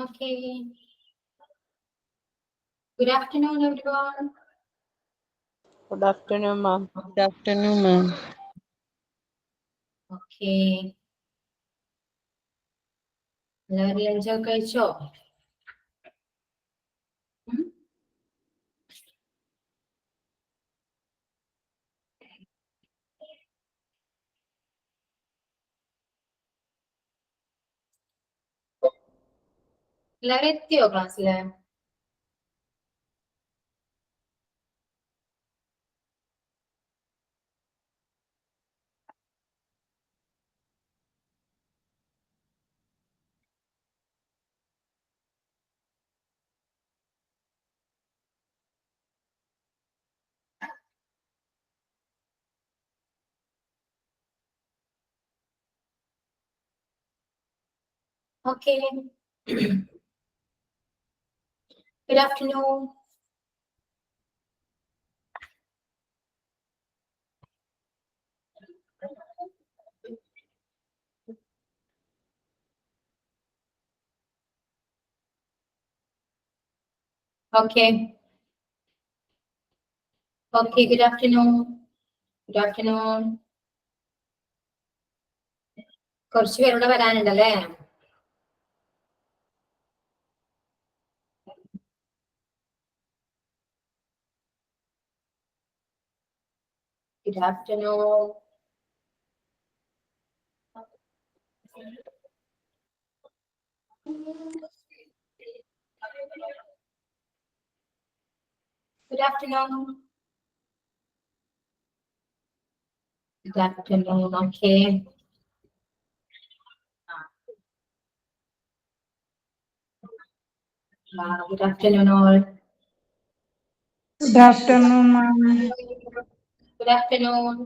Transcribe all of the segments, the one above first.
Okay. Good afternoon, everyone. Good afternoon, ma'am. Good afternoon, ma'am. Okay. എല്ലാവരും ലഞ്ചൊക്കെ കഴിച്ചോ? എല്ലാവരും എത്തിയോ ക്ലാസ്സില്? Okay. Good afternoon. Okay. Okay, good afternoon. Good afternoon. കുറച്ച് പേരുടെ വരാനുണ്ടല്ലേ? Good afternoon. Good afternoon. Good afternoon. Okay. Good afternoon, all. Good afternoon, ma'am. Good afternoon.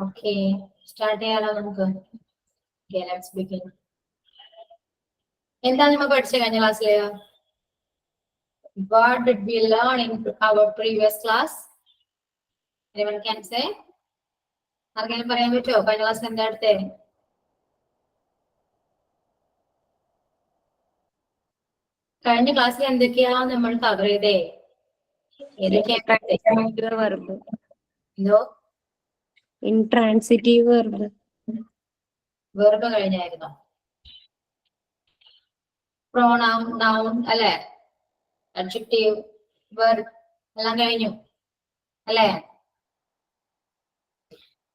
Okay, start ചെയ്യാലോ നമുക്ക്. Okay, let's begin. എന്താ നമ്മൾ പഠിച്ച കഴിഞ്ഞ ക്ലാസ്സില്? What did we learn in our previous class? Anyone can say? ആർക്കെങ്കിലും പറയാൻ പറ്റുമോ കഴിഞ്ഞ ക്ലാസ് എന്താ അടുത്തേ? കഴിഞ്ഞ ക്ലാസ്സിൽ എന്തൊക്കെയാ നമ്മൾ കവർ ചെയ്തേ? Intransitive verb. എന്തോ? Intransitive verb. വെർബ് കഴിഞ്ഞായിരുന്നോ? പ്രോണൗൺ, നൗൺ അല്ലെ? അഡ്ജക്റ്റീവ്, വെർബ് എല്ലാം കഴിഞ്ഞു അല്ലേ?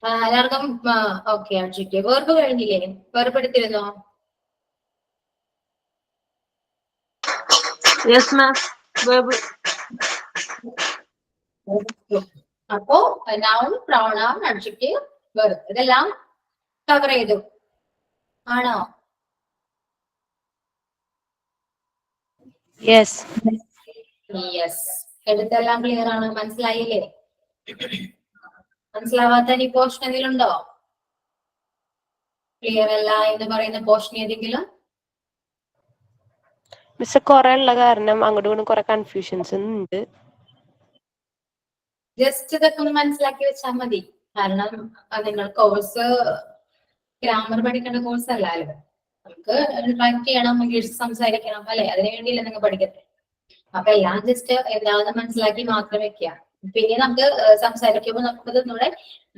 എല്ലാവർക്കും ഓക്കെ. അഡ്ജക്റ്റീവ്, വെർബ് കഴിഞ്ഞില്ലേ? വെർബ് എടുത്തിരുന്നോ? Yes, ma'am. Verb. അപ്പോ നൗൺ, പ്രോണൗൺ, അഡ്ജക്റ്റീവ്, വെർബ് ഇതെല്ലാം കവർ ചെയ്തു ആണോ? Yes. യെസ്. എടുത്തെല്ലാം ക്ലിയർ ആണ്, മനസ്സിലായില്ലേ? മനസ്സിലാവാത്ത ഈ പോർഷൻ എന്തെങ്കിലും ഉണ്ടോ? ക്ലിയർ അല്ല എന്ന് പറയുന്ന പോർഷൻ ഏതെങ്കിലും? മിസ് കുറെ ഉള്ള കാരണം അങ്ങോട്ടും ഇങ്ങോട്ടും കുറെ കൺഫ്യൂഷൻസ് ഉണ്ട്. ജസ്റ്റ് ഇതൊക്കെ ഒന്ന് മനസ്സിലാക്കി വെച്ചാൽ മതി. കാരണം നിങ്ങൾ കോഴ്സ് ഗ്രാമർ പഠിക്കേണ്ട കോഴ്സ് അല്ലല്ലോ. നമുക്ക് റൈറ്റ് ചെയ്യണം, ഇംഗ്ലീഷ് സംസാരിക്കണം അല്ലെ? അതിനു വേണ്ടിയില്ല നിങ്ങൾ പഠിക്കട്ടെ. അപ്പൊ എല്ലാം ജസ്റ്റ് എന്താണെന്ന് മനസ്സിലാക്കി മാത്രം വെക്കുക. പിന്നെ നമുക്ക് സംസാരിക്കുമ്പോൾ നമുക്കത് നമ്മുടെ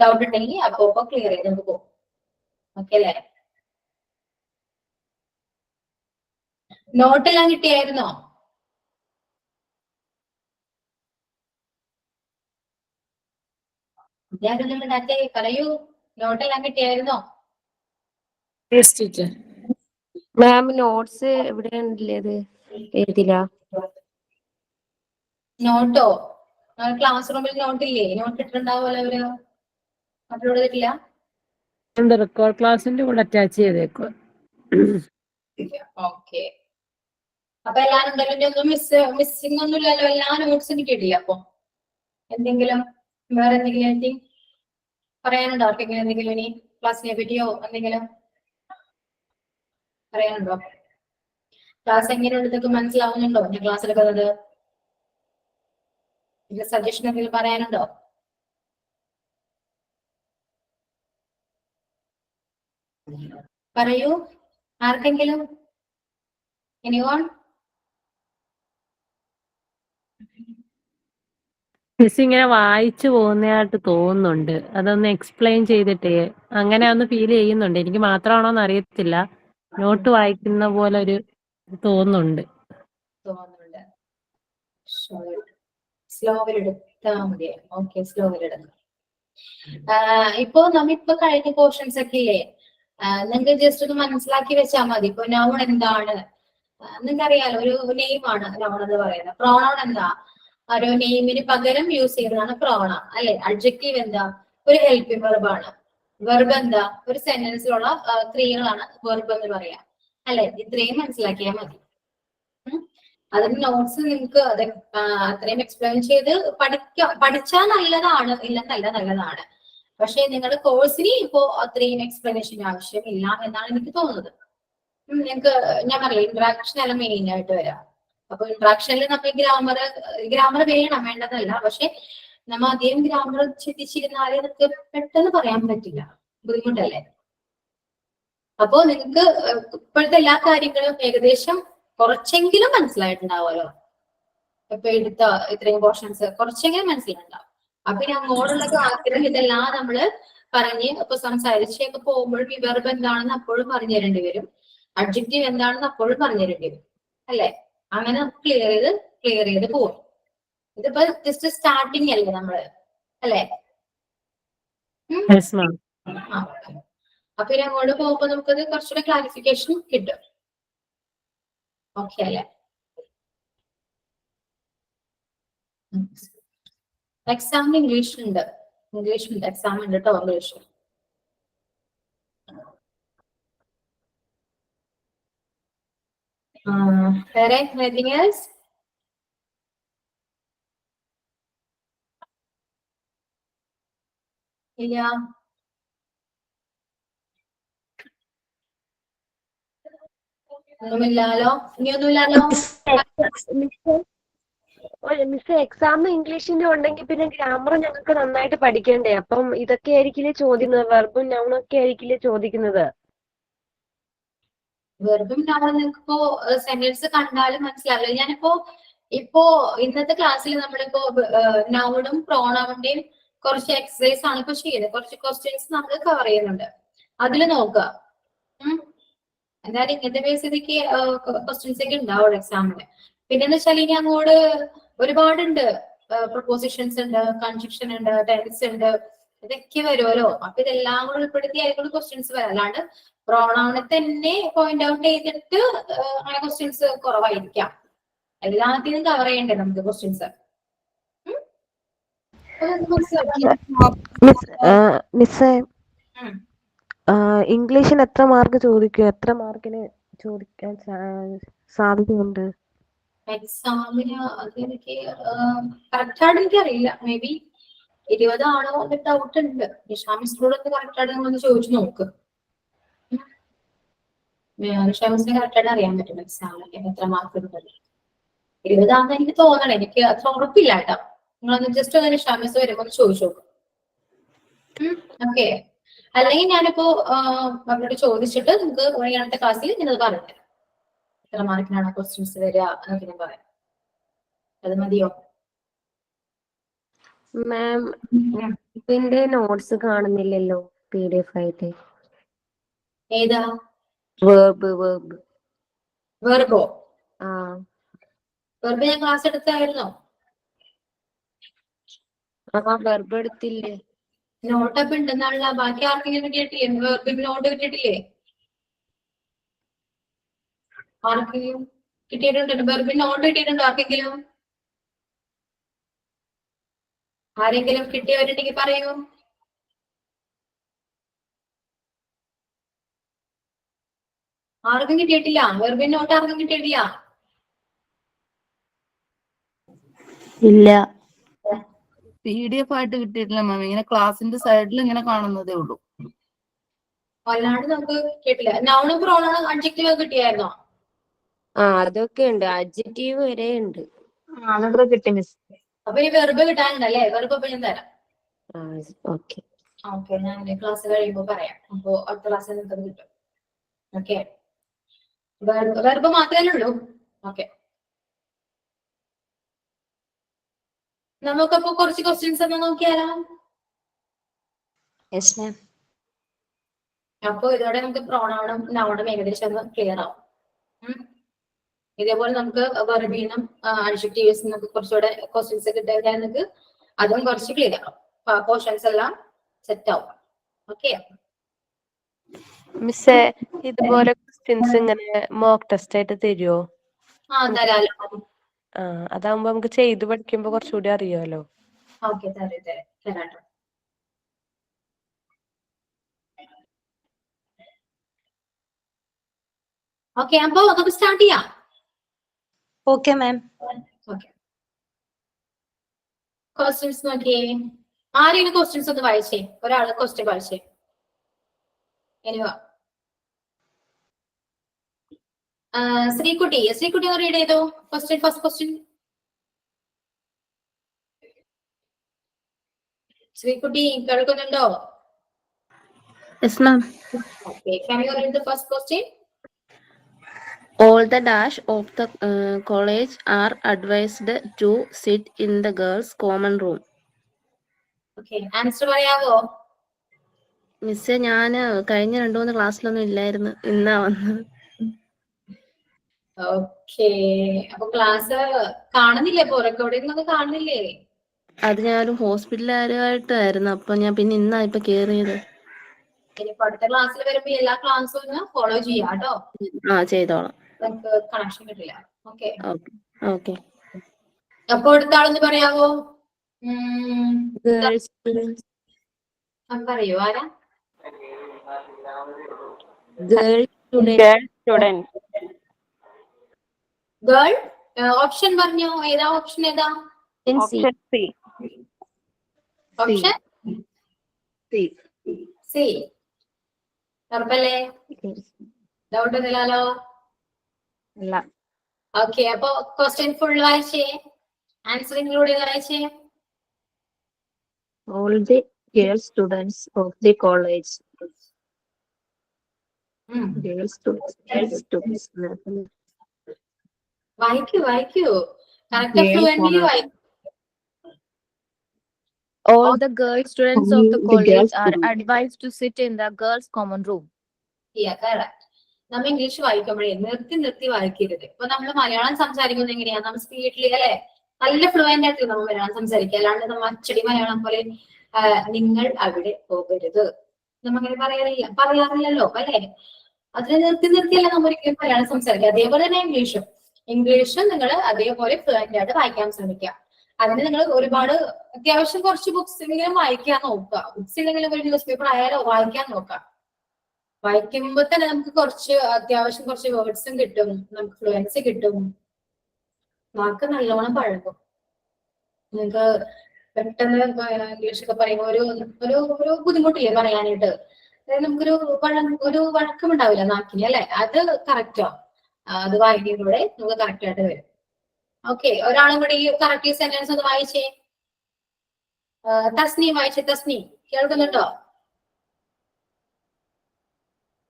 ഡൗട്ട് ഉണ്ടെങ്കിൽ അപ്പൊ ക്ലിയർ ചെയ്ത് നമുക്ക് പോകും. ഓക്കെ അല്ലേ? നോട്ടെല്ലാം കിട്ടിയായിരുന്നോ? വിദ്യാർത്ഥികളുടെ പറയൂ, നോട്ടെല്ലാം കിട്ടിയായിരുന്നോ? മാം നോട്ട്സ് എവിടെയാണുള്ളത്? ഏതിലാ? നോട്ടോ? ക്ലാസ് റൂമിൽ നോട്ട് ഇല്ലേ? നോട്ട് ഇട്ടിട്ടുണ്ടാവുമല്ലോ അവര്. അപ്ലോഡ് ചെയ്തിട്ടില്ല? റെക്കോർഡ് ക്ലാസിന്റെ കൂടെ അറ്റാച്ച് ചെയ്തേക്കുക. ഓക്കെ. അപ്പൊ എല്ലാം ഉണ്ടല്ലോ, ഒന്നും മിസ്സിംഗ് ഒന്നും ഇല്ലല്ലോ? എല്ലാ നോട്ട്സും കിട്ടിയിട്ടില്ല? അപ്പൊ എന്തെങ്കിലും വേറെ എന്തെങ്കിലും പറയാനുണ്ടോ? ആർക്കെങ്കിലും എന്തെങ്കിലും ഇനി ക്ലാസ്സിനെ പറ്റിയോ എന്തെങ്കിലും പറയാനുണ്ടോ? ക്ലാസ് എങ്ങനെയുണ്ട്? ഇതൊക്കെ മനസ്സിലാവുന്നുണ്ടോ ഞാൻ ക്ലാസ് എടുക്കുന്നത്? ഇത് സജഷൻ എന്തെങ്കിലും പറയാനുണ്ടോ? പറയൂ, ആർക്കെങ്കിലും? എനിവോൺ? മിസ് ഇങ്ങനെ വായിച്ചു പോകുന്നതായിട്ട് തോന്നുന്നുണ്ട്. അതൊന്ന് എക്സ്പ്ലെയിൻ ചെയ്തിട്ടേ അങ്ങനെ ഒന്ന് ഫീൽ ചെയ്യുന്നുണ്ട്. എനിക്ക് മാത്രമാണോന്ന് അറിയത്തില്ല. നോട്ട് വായിക്കുന്ന പോലെ ഒരു തോന്നുന്നുണ്ട്. തോന്നുന്നുണ്ട്. സ്ലോവിലെടുത്താ മതി. ഓക്കെ, സ്ലോവിലെടുക്കാം. ഇപ്പൊ നമ്മിപ്പോ കഴിഞ്ഞ പോർഷൻസ് ഒക്കെ ഇല്ലേ, നിങ്ങൾക്ക് ജസ്റ്റ് ഒന്ന് മനസ്സിലാക്കി വെച്ചാൽ മതി. ഇപ്പൊ നൗൺ എന്താണ് നിങ്ങൾക്ക് അറിയാലോ, ഒരു നെയിം ആണ് നൗൺ എന്ന് പറയുന്നത്. പ്രോണൗൺ എന്താ? ഒരു നെയിമിന് പകരം യൂസ് ചെയ്യുന്നതാണ് പ്രോണൗൺ അല്ലെ. അഡ്ജക്റ്റീവ് എന്താ? ഒരു ഹെൽപ്പിംഗ് വെർബ് ആണ്. വെർബ് എന്താ? ഒരു സെന്റൻസിലുള്ള ക്രിയകളാണ് വെർബ് എന്ന് പറയാം അല്ലെ. ഇത്രയും മനസ്സിലാക്കിയാൽ മതി. അതിന് നോട്ട്സ് നിങ്ങൾക്ക് അത് അത്രയും എക്സ്പ്ലെയിൻ ചെയ്ത് പഠിച്ചാൽ നല്ലതാണ്, ഇല്ലെന്നല്ല, നല്ലതാണ്. പക്ഷെ നിങ്ങളുടെ കോഴ്സിന് ഇപ്പോ അത്രയും എക്സ്പ്ലനേഷൻ ആവശ്യമില്ല എന്നാണ് എനിക്ക് തോന്നുന്നത്. നിങ്ങൾക്ക് ഞാൻ പറയാം, ഇന്ററാക്ഷൻ എല്ലാം മെയിൻ ആയിട്ട് വരാം. അപ്പൊ ഇന്ററാക്ഷനിൽ നമ്മൾ ഗ്രാമർ വേണ്ടതല്ല. പക്ഷെ നമ്മൾ അധികം ഗ്രാമർ ചിന്തിച്ചിരുന്നാലേ നമുക്ക് പെട്ടെന്ന് പറയാൻ പറ്റില്ല, ബുദ്ധിമുട്ടല്ലേ. അപ്പോ നിങ്ങൾക്ക് ഇപ്പോഴത്തെ എല്ലാ കാര്യങ്ങളും ഏകദേശം കുറച്ചെങ്കിലും മനസ്സിലായിട്ടുണ്ടാവുമല്ലോ. ഇപ്പൊ എടുത്ത ഇത്രയും പോർഷൻസ് കുറച്ചെങ്കിലും മനസ്സിലായിട്ടുണ്ടാവും. അപ്പൊ ഇനി അങ്ങോട്ടുള്ള ക്ലാസ്സിലും ഇതെല്ലാം നമ്മള് പറഞ്ഞ് ഇപ്പൊ സംസാരിച്ചൊക്കെ പോകുമ്പോഴും ഈ വെർബ് എന്താണെന്ന് അപ്പോഴും പറഞ്ഞു തരേണ്ടി വരും. അഡ്ജക്റ്റീവ് എന്താണെന്ന് അപ്പോഴും പറഞ്ഞു തരേണ്ടി വരും അല്ലെ. അങ്ങനെ ക്ലിയർ ചെയ്ത് പോകും. ഇതിപ്പോ ജസ്റ്റ് സ്റ്റാർട്ടിങ് അല്ലേ നമ്മള്, അല്ലെ? Yes ma'am. അപ്പൊ ഇനി അങ്ങോട്ട് പോകുമ്പോ നമുക്കത് കുറച്ചുകൂടെ ക്ലാരിഫിക്കേഷൻ കിട്ടും. ഓക്കെ അല്ലെ? എക്സാം ഇംഗ്ലീഷിലുണ്ട്, എക്സാം ഉണ്ട് കേട്ടോ ഇംഗ്ലീഷ്. വേറെ anything else? ഇല്ല. ഒന്നുമില്ലാലോ, ഇനിയൊന്നുമില്ലാലോ. മിസ് എക്സാം ഇംഗ്ലീഷിന്റെ ഉണ്ടെങ്കിൽ പിന്നെ ഗ്രാമർ ഞങ്ങൾക്ക് നന്നായിട്ട് പഠിക്കണ്ടേ? അപ്പം ഇതൊക്കെ ആയിരിക്കില്ലേ ചോദിക്കുന്നത്? വെർബും നൗണും ഒക്കെ ആയിരിക്കില്ലേ ചോദിക്കുന്നത്? വെറും നൗണും നിങ്ങൾക്കിപ്പോ സെന്റൻസ് കണ്ടാലും മനസ്സിലാവില്ല. ഇപ്പോ ഇന്നത്തെ ക്ലാസ്സിൽ നമ്മളിപ്പോ നൗണും പ്രോണൗണിന്റെയും കുറച്ച് എക്സസൈസ് ആണ് ഇപ്പൊ ചെയ്യുന്നത്. കുറച്ച് ക്വസ്റ്റ്യൻസ് നമ്മൾ കവർ ചെയ്യുന്നുണ്ട്. അതിൽ നോക്കുക. എന്തായാലും ഇങ്ങനത്തെ ബേസിലേക്ക് ക്വസ്റ്റ്യൻസ് ഒക്കെ ഉണ്ടാവുള്ളൂ എക്സാമിന്. പിന്നെന്ന് വെച്ചാൽ ഇനി അങ്ങോട്ട് ഒരുപാടുണ്ട്. പ്രൊപ്പോസിഷൻസ് ഉണ്ട്, കൺജക്ഷൻ ഉണ്ട്, ടെൻസ് ഉണ്ട്, ഇതൊക്കെ വരുമല്ലോ. അപ്പൊ ഇതെല്ലാം കൂടെ ഉൾപ്പെടുത്തിയായിരിക്കും ക്വസ്റ്റ്യൻസ് വരാം. അല്ലാണ്ട് പ്രോണൗണിനെ തന്നെ പോയിന്റ് ഔട്ട് ചെയ്തിട്ട് അങ്ങനെ ക്വസ്റ്റ്യൻസ് കുറവായിരിക്കാം. എല്ലാത്തിനും കവർ ചെയ്യണ്ടേ നമുക്ക് ക്വസ്റ്റ്യൻസ്. മിസ്സേ, ഇംഗ്ലീഷിന് എത്ര മാർക്ക് ചോദിക്കും? എത്ര മാർക്കിന് ചോദിക്കാൻ സാധ്യതയുണ്ട് എക്സാമിന്? അതെനിക്ക് കറക്റ്റായിട്ട് എനിക്ക് അറിയില്ല. മേ ബി 20 ആണോ എന്ന് ഡൗട്ട് ഉണ്ട്. നിഷാമിസിനോട് കറക്റ്റായിട്ട് നമ്മളൊന്ന് ചോദിച്ചു നോക്ക്. നിഷാമിസിനെ കറക്റ്റായിട്ട് അറിയാൻ പറ്റും എക്സാമിനൊക്കെ എത്ര മാർക്ക് ഉണ്ടല്ലോ. 20 ആണെന്ന് എനിക്ക് തോന്നണം. എനിക്ക് അത്ര ഉറപ്പില്ല കേട്ടോ. നിങ്ങളൊന്ന് ജസ്റ്റ് ഒന്ന് നിഷാമിസ് വരുമ്പോ ഒന്ന് ചോദിച്ചു നോക്കും. ഓക്കെ. അല്ലെങ്കിൽ ഞാനിപ്പോ അവരോട് ചോദിച്ചിട്ട് നിങ്ങൾക്ക് അടുത്ത ക്ലാസ്സിൽ ഞാനത് പറഞ്ഞുതരാം. എത്ര മാർക്കിനാണ് ക്വസ്റ്റ്യൻസ് വരിക എന്നൊക്കെ ഞാൻ പറയാം. അത് മതിയോ? മാം, ഇതിന്റെ നോട്ട്സ് കാണുന്നില്ലല്ലോ PDF ആയിട്ട്. ഏതാ? വെർബോ? വെർബ് ഞാൻ ക്ലാസ് എടുത്തായിരുന്നോ? വെർബ് എടുത്തില്ലേ? നോട്ടൊക്കെ ഉണ്ടെന്നുള്ള. ബാക്കി ആർക്കെങ്കിലും കിട്ടിയിട്ടില്ലേ? വെർബിന് നോട്ട് കിട്ടിയിട്ടില്ലേ? ആർക്കെങ്കിലും കിട്ടിയിട്ടുണ്ട്? വെർബിന് നോട്ട് കിട്ടിയിട്ടുണ്ടോ ആർക്കെങ്കിലും? ആരെങ്കിലും കിട്ടിയവരുണ്ടെങ്കിൽ പറയൂ. ആർക്കും കിട്ടിയിട്ടില്ല? വെർബിന് നോട്ട് ആർക്കും കിട്ടിയിട്ടില്ല? ഇല്ല, PDF ആയിട്ട് കിട്ടിയിട്ടില്ല മാം. ഇങ്ങനെ ക്ലാസിന്റെ സൈഡിൽ ഇങ്ങനെ കാണുന്നതേ ഉള്ളൂ. അല്ലാണ്ട് നമുക്ക് കിട്ടില്ല. നൗണും പ്രോണൗണും അഡ്ജക്റ്റീവ് കിട്ടിയായിരുന്നോ? അതൊക്കെ ഉണ്ട്. അഡ്ജക്റ്റീവ് വരെ ഉണ്ട്. അതൊക്കെ കിട്ടി മിസ്. അപ്പൊ ഈ വെർബ് കിട്ടാനുണ്ടല്ലേ? വെർബ് അപ്പൊ ഞാൻ തരാം. ഓക്കെ. ഓക്കെ, ഞാൻ ക്ലാസ് കഴിയുമ്പോ പറയാം. അപ്പൊ അടുത്ത ക്ലാസ്സിൽ നിങ്ങൾക്ക് കിട്ടും. ഓക്കെ, വെർബ് മാത്രമേ ഉള്ളൂ. ഓക്കെ, നമുക്കപ്പോ കുറച്ച് ക്വസ്റ്റ്യൻസ് ഒന്ന് നോക്കിയാലോ? Yes ma'am. അപ്പൊ ഇതോടെ നമുക്ക് പ്രോണൗണും നൗണും ഏകദേശം ഒന്ന് ക്ലിയർ ആവും. ഇതേപോലെ നമുക്ക് വെർബീനും അഡ്ജക്റ്റീവ്സ് നമുക്ക് കുറച്ചുകൂടെ ക്വസ്റ്റ്യൻസ് കിട്ടിയാൽ നമുക്ക് അതും കുറച്ച് ക്ലിയർ ആവും. പോർഷൻസ് എല്ലാം സെറ്റ് ആവും. ഓക്കെ, മിസ്സേ, ഇതുപോലെ ക്വസ്റ്റ്യൻസ് ഇങ്ങനെ മോക്ക് ടെസ്റ്റ് ആയിട്ട് തരുമോ? തരാലോ. അതാവുമ്പോ നമുക്ക് ചെയ്ത് പഠിക്കുമ്പോ കുറച്ചുകൂടി അറിയാലോ. ഓക്കെ, തരാട്ടോ. ഓക്കെ, അപ്പൊ നമുക്ക് സ്റ്റാർട്ട് ചെയ്യാം. Okay ma'am. ഓക്കെ, ക്വസ്റ്റ്യൻസ് നോക്കിയേ. ആരെങ്കിലും ക്വസ്റ്റ്യൻസ് ഒന്ന് വായിച്ചേ. ഒരാള് ക്വസ്റ്റ്യൻ വായിച്ചേ. എനിവ ശ്രീകുട്ടി ഒന്ന് റീഡ് ചെയ്തോ. First question. ശ്രീകുട്ടി കേൾക്കുന്നുണ്ടോ? Yes, ma'am. Okay, can you read the first question? All the dash of the college are advised to sit in the girls' common room. Okay, answer പറയാവോ? മിസ്സേ, ഞാൻ കഴിഞ്ഞ 2-3 ക്ലാസ്സിലൊന്നും ഇല്ലായിരുന്നു. ഇന്നാ വന്നത്. ഓക്കെ, അപ്പൊ ക്ലാസ് കാണുന്നില്ലേ? ഇപ്പൊ റെക്കോർഡിംഗ് ഒന്നും കാണുന്നില്ലേ? അത് ഞാനൊരു ഹോസ്പിറ്റലുകാരുമായിട്ടായിരുന്നു. അപ്പൊ ഞാൻ പിന്നെ ഇന്നാ ഇപ്പൊ കേറിയത്. ഇനിയിപ്പോ അടുത്ത ക്ലാസ്സിൽ വരുമ്പോ എല്ലാ ക്ലാസ്സും ഒന്ന് ഫോളോ ചെയ്യാം കേട്ടോ. ചെയ്തോളാം. നമുക്ക് കണക്ഷൻ കിട്ടില്ല. Okay, okay. അപ്പൊ അടുത്ത ആളൊന്ന് പറയാവോ? പറയൂ, ആരാ? ഗേൾ. ഓപ്ഷൻ പറഞ്ഞോ. ഏതാ ഓപ്ഷൻ? ഏതാ ഓപ്ഷൻ സി. Option C. ഉറപ്പല്ലേ? ഡൗട്ട് ഒന്നുമില്ലല്ലോ? ഓക്കെ, അപ്പൊ ക്വസ്റ്റ്യൻ ഫുൾ വായിച്ചേ. ആൻസർ ഇൻക്ലൂഡ് ചെയ്ത് വായിച്ചേ. All the girl students of the college. Girl students. വായിക്കൂ. കറക്റ്റ് ഫ്ലുവന്റ്ലി വായിക്കൂ. All the girl students of the college are advised to sit in the girls' common room. Yeah, correct. നമ്മൾ English വായിക്കുമ്പോഴേ നിർത്തി വായിക്കരുത്. ഇപ്പൊ നമ്മൾ മലയാളം സംസാരിക്കുന്നത് എങ്ങനെയാ? നമ്മൾ സ്പീഡില് അല്ലെ, നല്ല ഫ്ലുവന്റ് ആയിട്ട് നമ്മൾ മലയാളം സംസാരിക്കുക. അല്ലാണ്ട് നമ്മൾ അച്ചടി മലയാളം പോലെ നിങ്ങൾ അവിടെ പോകരുത് നമ്മങ്ങനെ പറയാറില്ലല്ലോ അല്ലെ? അതിനെ നിർത്തിയല്ല നമ്മൾ ഒരിക്കലും മലയാളം സംസാരിക്കുക. അതേപോലെ തന്നെ ഇംഗ്ലീഷും നിങ്ങൾ അതേപോലെ ഫ്ലുവന്റ് ആയിട്ട് വായിക്കാൻ ശ്രമിക്കുക. അതിന് നിങ്ങൾ ഒരുപാട് അത്യാവശ്യം കുറച്ച് ബുക്സ് എങ്കിലും വായിക്കാൻ നോക്കുക. ബുക്സ് ഇല്ലെങ്കിലും ഒരു ന്യൂസ് പേപ്പർ ആയാലോ വായിക്കാൻ നോക്കുക. വായിക്കുമ്പോ തന്നെ നമുക്ക് അത്യാവശ്യം കുറച്ച് വേർഡ്സും കിട്ടും, നമുക്ക് ഫ്ലുവൻസി കിട്ടും, വാക്ക് നല്ലോണം പഴകും. നിങ്ങൾക്ക് പെട്ടെന്ന് ഇംഗ്ലീഷ് ഒക്കെ പറയുമ്പോൾ ഒരു ബുദ്ധിമുട്ടില്ലേ പറയാനായിട്ട്? അതായത് നമുക്കൊരു വഴക്കമുണ്ടാവില്ല നാക്കിന് അല്ലെ? അത് കറക്റ്റോ? അത് വായിക്കുന്നതിലൂടെ നമുക്ക് കറക്റ്റ് ആയിട്ട് വരും. ഓക്കെ, ഒരാളും കൂടി കറക്റ്റ് സെന്റൻസ് ഒന്ന് വായിച്ചേ. തസ്നീം വായിച്ചേ. തസ്നീം കേൾക്കുന്നുണ്ടോ?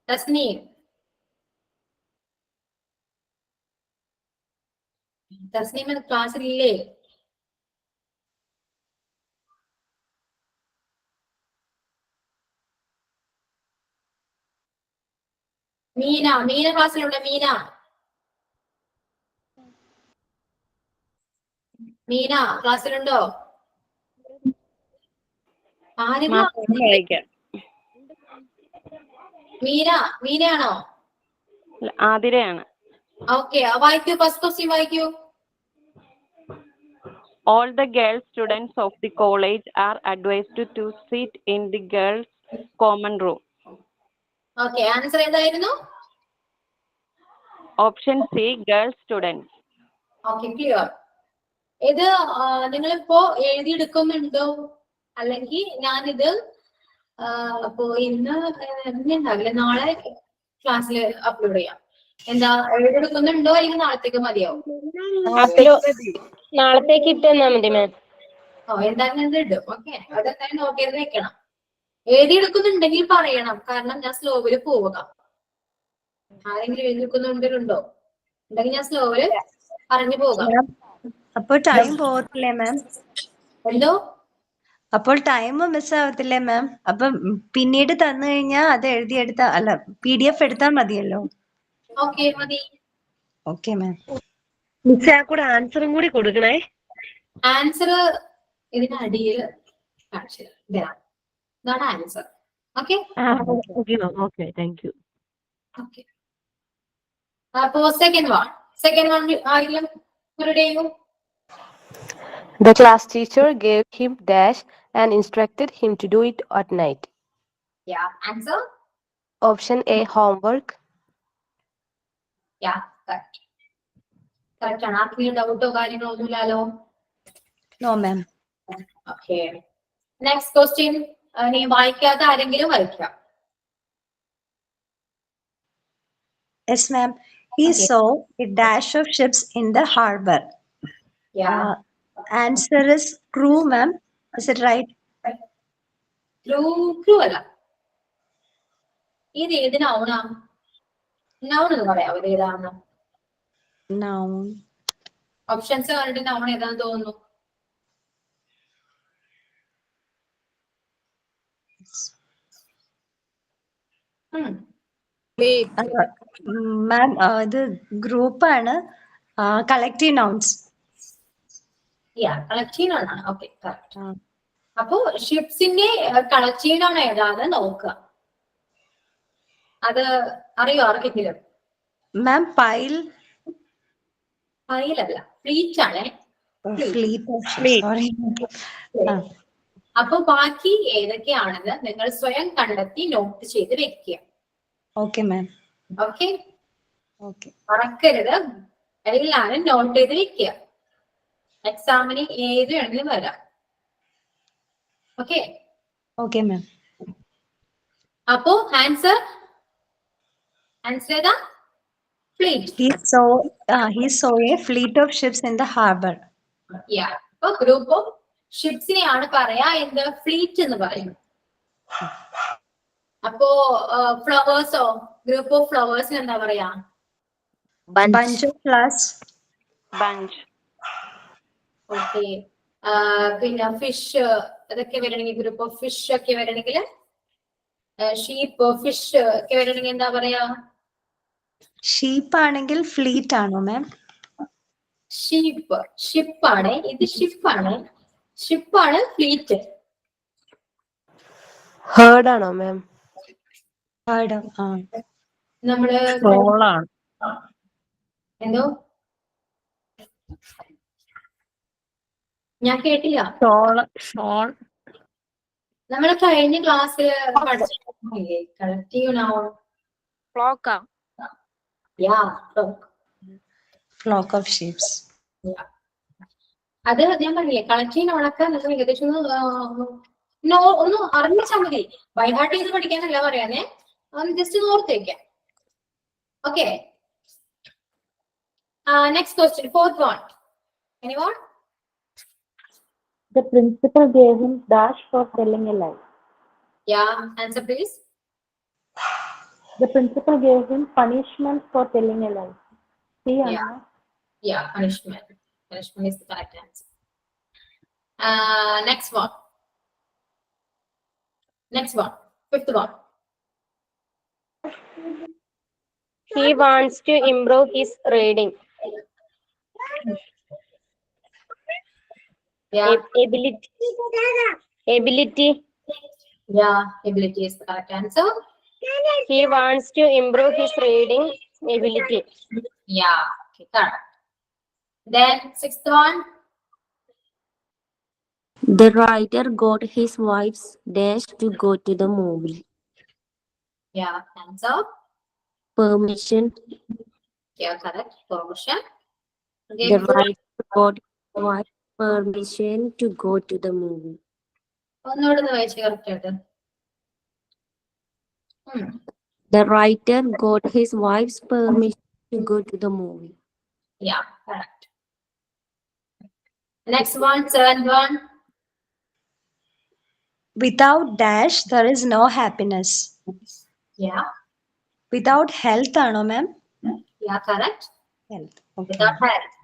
തസ്നീം ക്ലാസ്സിലില്ലേ? മീന ക്ലാസ്സിലുണ്ട്. മീന ക്ലാസ്സിലുണ്ടോ? മീനയാണോ? ആതിരയാണ്. ഓക്കെ, വായിക്കൂ. ഫസ്റ്റ് ക്വസ്റ്റ്യൻ വായിക്കൂ. All the girl students of the college are advised to sit in the girls' common room. Okay, answer ഏതായിരുന്നു? Option C, girl students. Okay, clear. ഇത് നിങ്ങളിപ്പോ എഴുതിയെടുക്കുന്നുണ്ടോ? അല്ലെങ്കിൽ ഞാനിത് അപ്പോ ഇന്ന് ഉണ്ടാവില്ല, നാളെ ക്ലാസ്സിൽ അപ്ലോഡ് ചെയ്യാം. എന്താ, എഴുതിയെടുക്കുന്നുണ്ടോ അല്ലെങ്കിൽ നാളത്തേക്ക് മതിയാവും? നാളത്തേക്ക് ഇട്ടാ മതി മാം. എന്തായാലും ഇത് ഇടും. ഓക്കെ, അതെന്തായാലും നോട്ട് ചെയ്ത് വെക്കണം. എഴുതിയെടുക്കുന്നുണ്ടെങ്കിൽ പറയണം, കാരണം ഞാൻ സ്ലോവില് പോവുക. ആരെങ്കിലും എഴുതിയെടുക്കുന്നുണ്ടോ? ഉണ്ടെങ്കിൽ ഞാൻ സ്ലോവില് പറഞ്ഞു പോകാം. അപ്പോൾ ടൈം പോകത്തില്ലേ മാം? എന്തോ? അപ്പോൾ ടൈം മിസ് ആവത്തില്ലേ മാം? അപ്പം പിന്നീട് തന്നു കഴിഞ്ഞാൽ അത് എഴുതിയെടുത്താ അല്ല PDF എടുത്താൽ മതിയല്ലോ. ഓക്കെ, മതി. Okay ma'am. മിസ് ആ കൂടെ ആൻസറും കൂടി കൊടുക്കണേ. ആൻസർ ഇതിനടിയിൽ കാണിച്ചു തരാം. ഇതാണ് answer. Okay okay, thank you. Okay. അപ്പോ സെക്കൻഡ് വൺ ആരെങ്കിലും ഒരു ചെയ്യൂ. The class teacher gave him dash and instructed him to do it at night. Yeah, answer. Option A, homework. Yeah, correct. Correct ആണ്. ആർക്കെങ്കിലും ഡൗട്ടോ കാര്യങ്ങളോ ഒന്നുമില്ലല്ലോ? No ma'am. Okay. Next question. നീ വായിക്കാത്ത ആരെങ്കിലും വായിക്കാം. Yes ma'am. He Okay. saw a dash of ships in the harbor. Yeah. Answer is crew ma'am. Is it right? Crew അല്ല. ഇത് ഏത് നൗണാ? നൗൺ എന്ന് പറയാമോ? ഇത് ഏതാണ്? Noun. ഓപ്ഷൻസ് കണ്ടിട്ട് നൗൺ ഏതാന്ന് തോന്നുന്നു? മാം ഇത് ഗ്രൂപ്പാണ്. Collective nouns. കളക്റ്റീവ് ആണ്. Okay, correct. അപ്പോ ഷിപ്സിന്റെ കളക്റ്റീവ് ആണ് ഏതാന്ന് നോക്കുക. അത് അറിയോ ആർക്കെങ്കിലും? മാം പൈൽ. ഫൈലല്ല, ഫ്ലീറ്റ് ആണ്. സോറി. അപ്പൊ ബാക്കി ഏതൊക്കെയാണെന്ന് നിങ്ങൾ സ്വയം കണ്ടെത്തി നോട്ട് ചെയ്ത് വെക്കുക. Okay ma'am. Okay, okay. മറക്കരുത്. എല്ലാരും നോട്ട് ചെയ്ത് വെക്കുക. എക്സാമിന് ഏത് വേണമെങ്കിലും വരാം. ഓക്കെ. Okay ma'am. അപ്പോ ആൻസർ ഏതാ? Fleet. He saw a fleet of ships in the harbor. അപ്പൊ ഗ്രൂപ്പ് ഓഫ് ഷിപ്സിനെയാണ് പറയാ എന്ത്? ഫ്ലീറ്റ് എന്ന് പറയും. അപ്പോ ഫ്ലവേഴ്സോ? ഗ്രൂപ്പ് ഓഫ് ഫ്ലവേഴ്സിന് എന്താ പറയാ? Bunch of flowers. Bunch. Okay. പിന്നെ ഫിഷ് അതൊക്കെ വരണമെങ്കിൽ ഗ്രൂപ്പ് ഓഫ് ഫിഷ് ഒക്കെ വരണമെങ്കിൽ, ഷീപ്പ് ഫിഷ് ഒക്കെ വരണമെങ്കിൽ എന്താ പറയാ? ഷീപ്പ് ആണെങ്കിൽ ഫ്ലീറ്റ് ആണോ മാം? ഷിപ്പാണ്. ഇത് ഷിപ്പാണ് ഫ്ലീറ്റ്. Herd ആണോ മാം? നമ്മള് ഷോളാണ്. എന്തോ? ഞാൻ കേട്ടില്ല. ഷോൾ. നമ്മള് കഴിഞ്ഞ ക്ലാസ്സിൽ പഠിച്ചില്ലേ collective noun? Flock. Flock of sheep. അത് ഞാൻ പറഞ്ഞില്ലേ കളക്റ്റീവ് നൗണൊക്കെ നിങ്ങൾ ഏകദേശം ഒന്ന് അറിഞ്ഞാൽ മതി. ബൈഹാർട്ട് ചെയ്ത് പഠിക്കാനല്ല പറയാനേ, ഒന്ന് ജസ്റ്റ് ഓർത്ത് വെക്കാം. Okay. Next question, fourth one. Anyone? The principal gave him dash for telling a lie. Yeah, answer please. The principal gave him punishment for telling a lie. See, Anna? Yeah, punishment. Punishment is the correct answer. Next one. Fifth one. He wants to improve his reading. Yeah. Ability. Yeah, ability is the correct answer. He wants to improve his reading ability. Yeah, okay, correct. Then sixth one. The writer got his wife's dash to go to the movie. Yeah, answer. Permission. Yeah, correct. Permission. The writer got his wife's permission to go to the movie. ഒന്നുകൂടെ വായിച്ച് correct ആയിട്ട്. The writer got his wife's permission to go to the movie. Yeah, correct. Next one, seventh one. Without dash, there is no happiness. Yeah, Without health ആണോ മാം? yeah, correct. Health. Okay. Without health.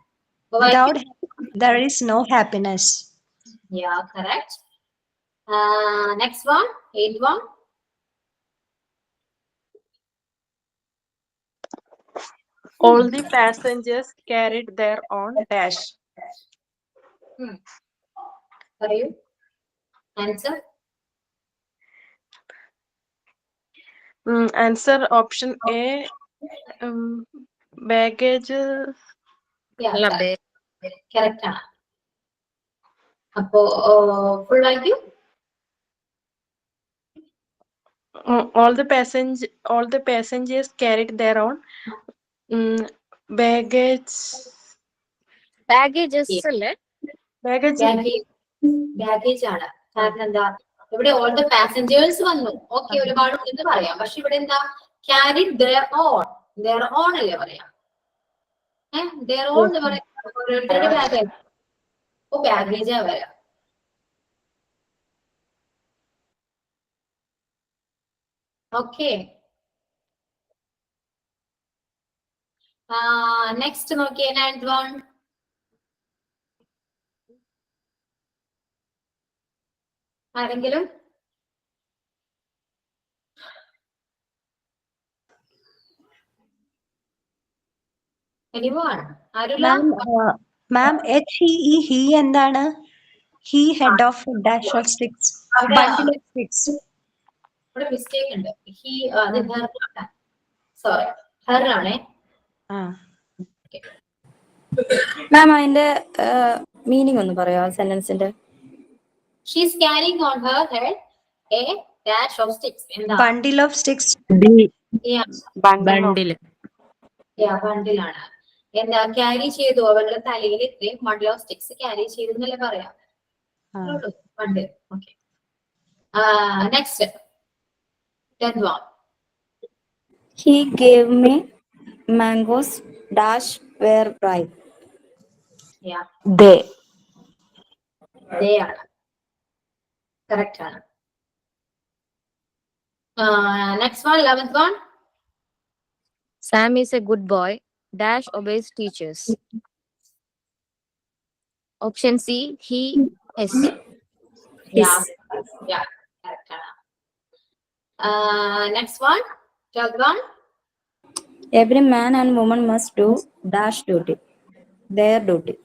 Without health, there is no happiness. Yeah, correct. Next one, 8th one. All the passengers carried their own dash. Are you? Answer. Answer option A. Baggage. Yeah, അല്ല, correct ആണ്. അപ്പോ full വായിക്കൂ. All the passengers carried their own baggage. Baggages അല്ലേ? Baggage. Baggage ആണ്. കാരണം എന്താ, ഇവിടെ all the passengers വന്നു, ഓക്കെ, ഒരുപാട് ഉണ്ടെന്ന് പറയാം. പക്ഷെ ഇവിടെ എന്താ, ക്യാരിഡ് their own അല്ലേ പറയാം. their own എന്ന് പറയാം. ഓരോരുത്തരുടെ ബാഗേജ്, ഓ ബാഗേജാ വരാം. ഓക്കെ, നെക്സ്റ്റ് നോക്കിയേ, 9th one. ആരെങ്കിലും? Anyone? ആരുമില്ല? മാം he എന്താണ്? He head of dash of sticks. Bundle of sticks. ഇവിടെ മിസ്റ്റേക്ക് ഉണ്ട്. ഹി സോറി, ഹെർ ആണേ. മാം അതിന്റെ മീനിങ് ഒന്ന് പറയാ സെന്റൻസിന്റെ? She is carrying on her head a dash of sticks. എന്താ? Bundle of sticks. Yeah, bundle. yeah, bundle ആണ്. എന്താ carry ചെയ്തു, അവളുടെ തലയിൽ ഇത്രയും ബണ്ടിൽ ഓഫ് സ്റ്റിക്സ് ക്യാരി ചെയ്തു എന്നല്ലേ പറയാം. Bundle. Okay, next 10th one. He gave me mangoes dash were ripe. Yeah, They. they ആണ്. കറക്റ്റ് ആണ്. Next one, 11th one. Sam is a good boy dash obeys teachers. Option C, he is. Yeah, correct ആണ്. Next one, 12th one. Every man and woman must do dash duty. Their duty.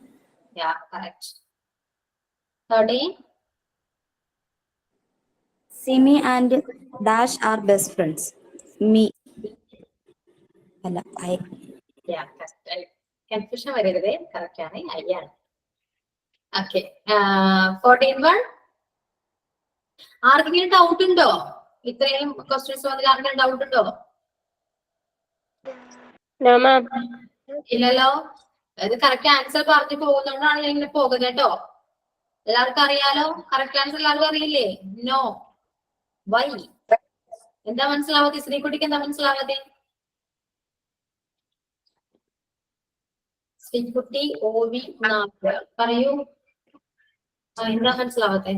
Yeah, correct. 13. Simi and dash are best friends. Me. അല്ല, I. Yeah, confusion വരരുത്, correct ആണ്, I ആണ്. Okay, 14th one. ആർക്കെങ്കിലും doubt ഉണ്ടോ? ഇത്രയും questions വന്നിൽ ആർക്കെങ്കിലും doubt ഉണ്ടോ? ഇല്ലല്ലോ. അത് കറക്റ്റ് ആൻസർ പറഞ്ഞു പോകുന്നതുകൊണ്ടാണ് ഞാൻ ഇങ്ങനെ പോകുന്നത് കേട്ടോ. എല്ലാവർക്കും അറിയാലോ കറക്റ്റ് ആൻസർ? എല്ലാവർക്കും അറിയില്ലേ? നോ. വൈ? എന്താ മനസ്സിലാവാതെ? ശ്രീകുട്ടിക്ക് എന്താ മനസ്സിലാവാതെ? ശ്രീകുട്ടി, ഓവി, പറയൂ, എന്താ മനസ്സിലാവാത്തെ?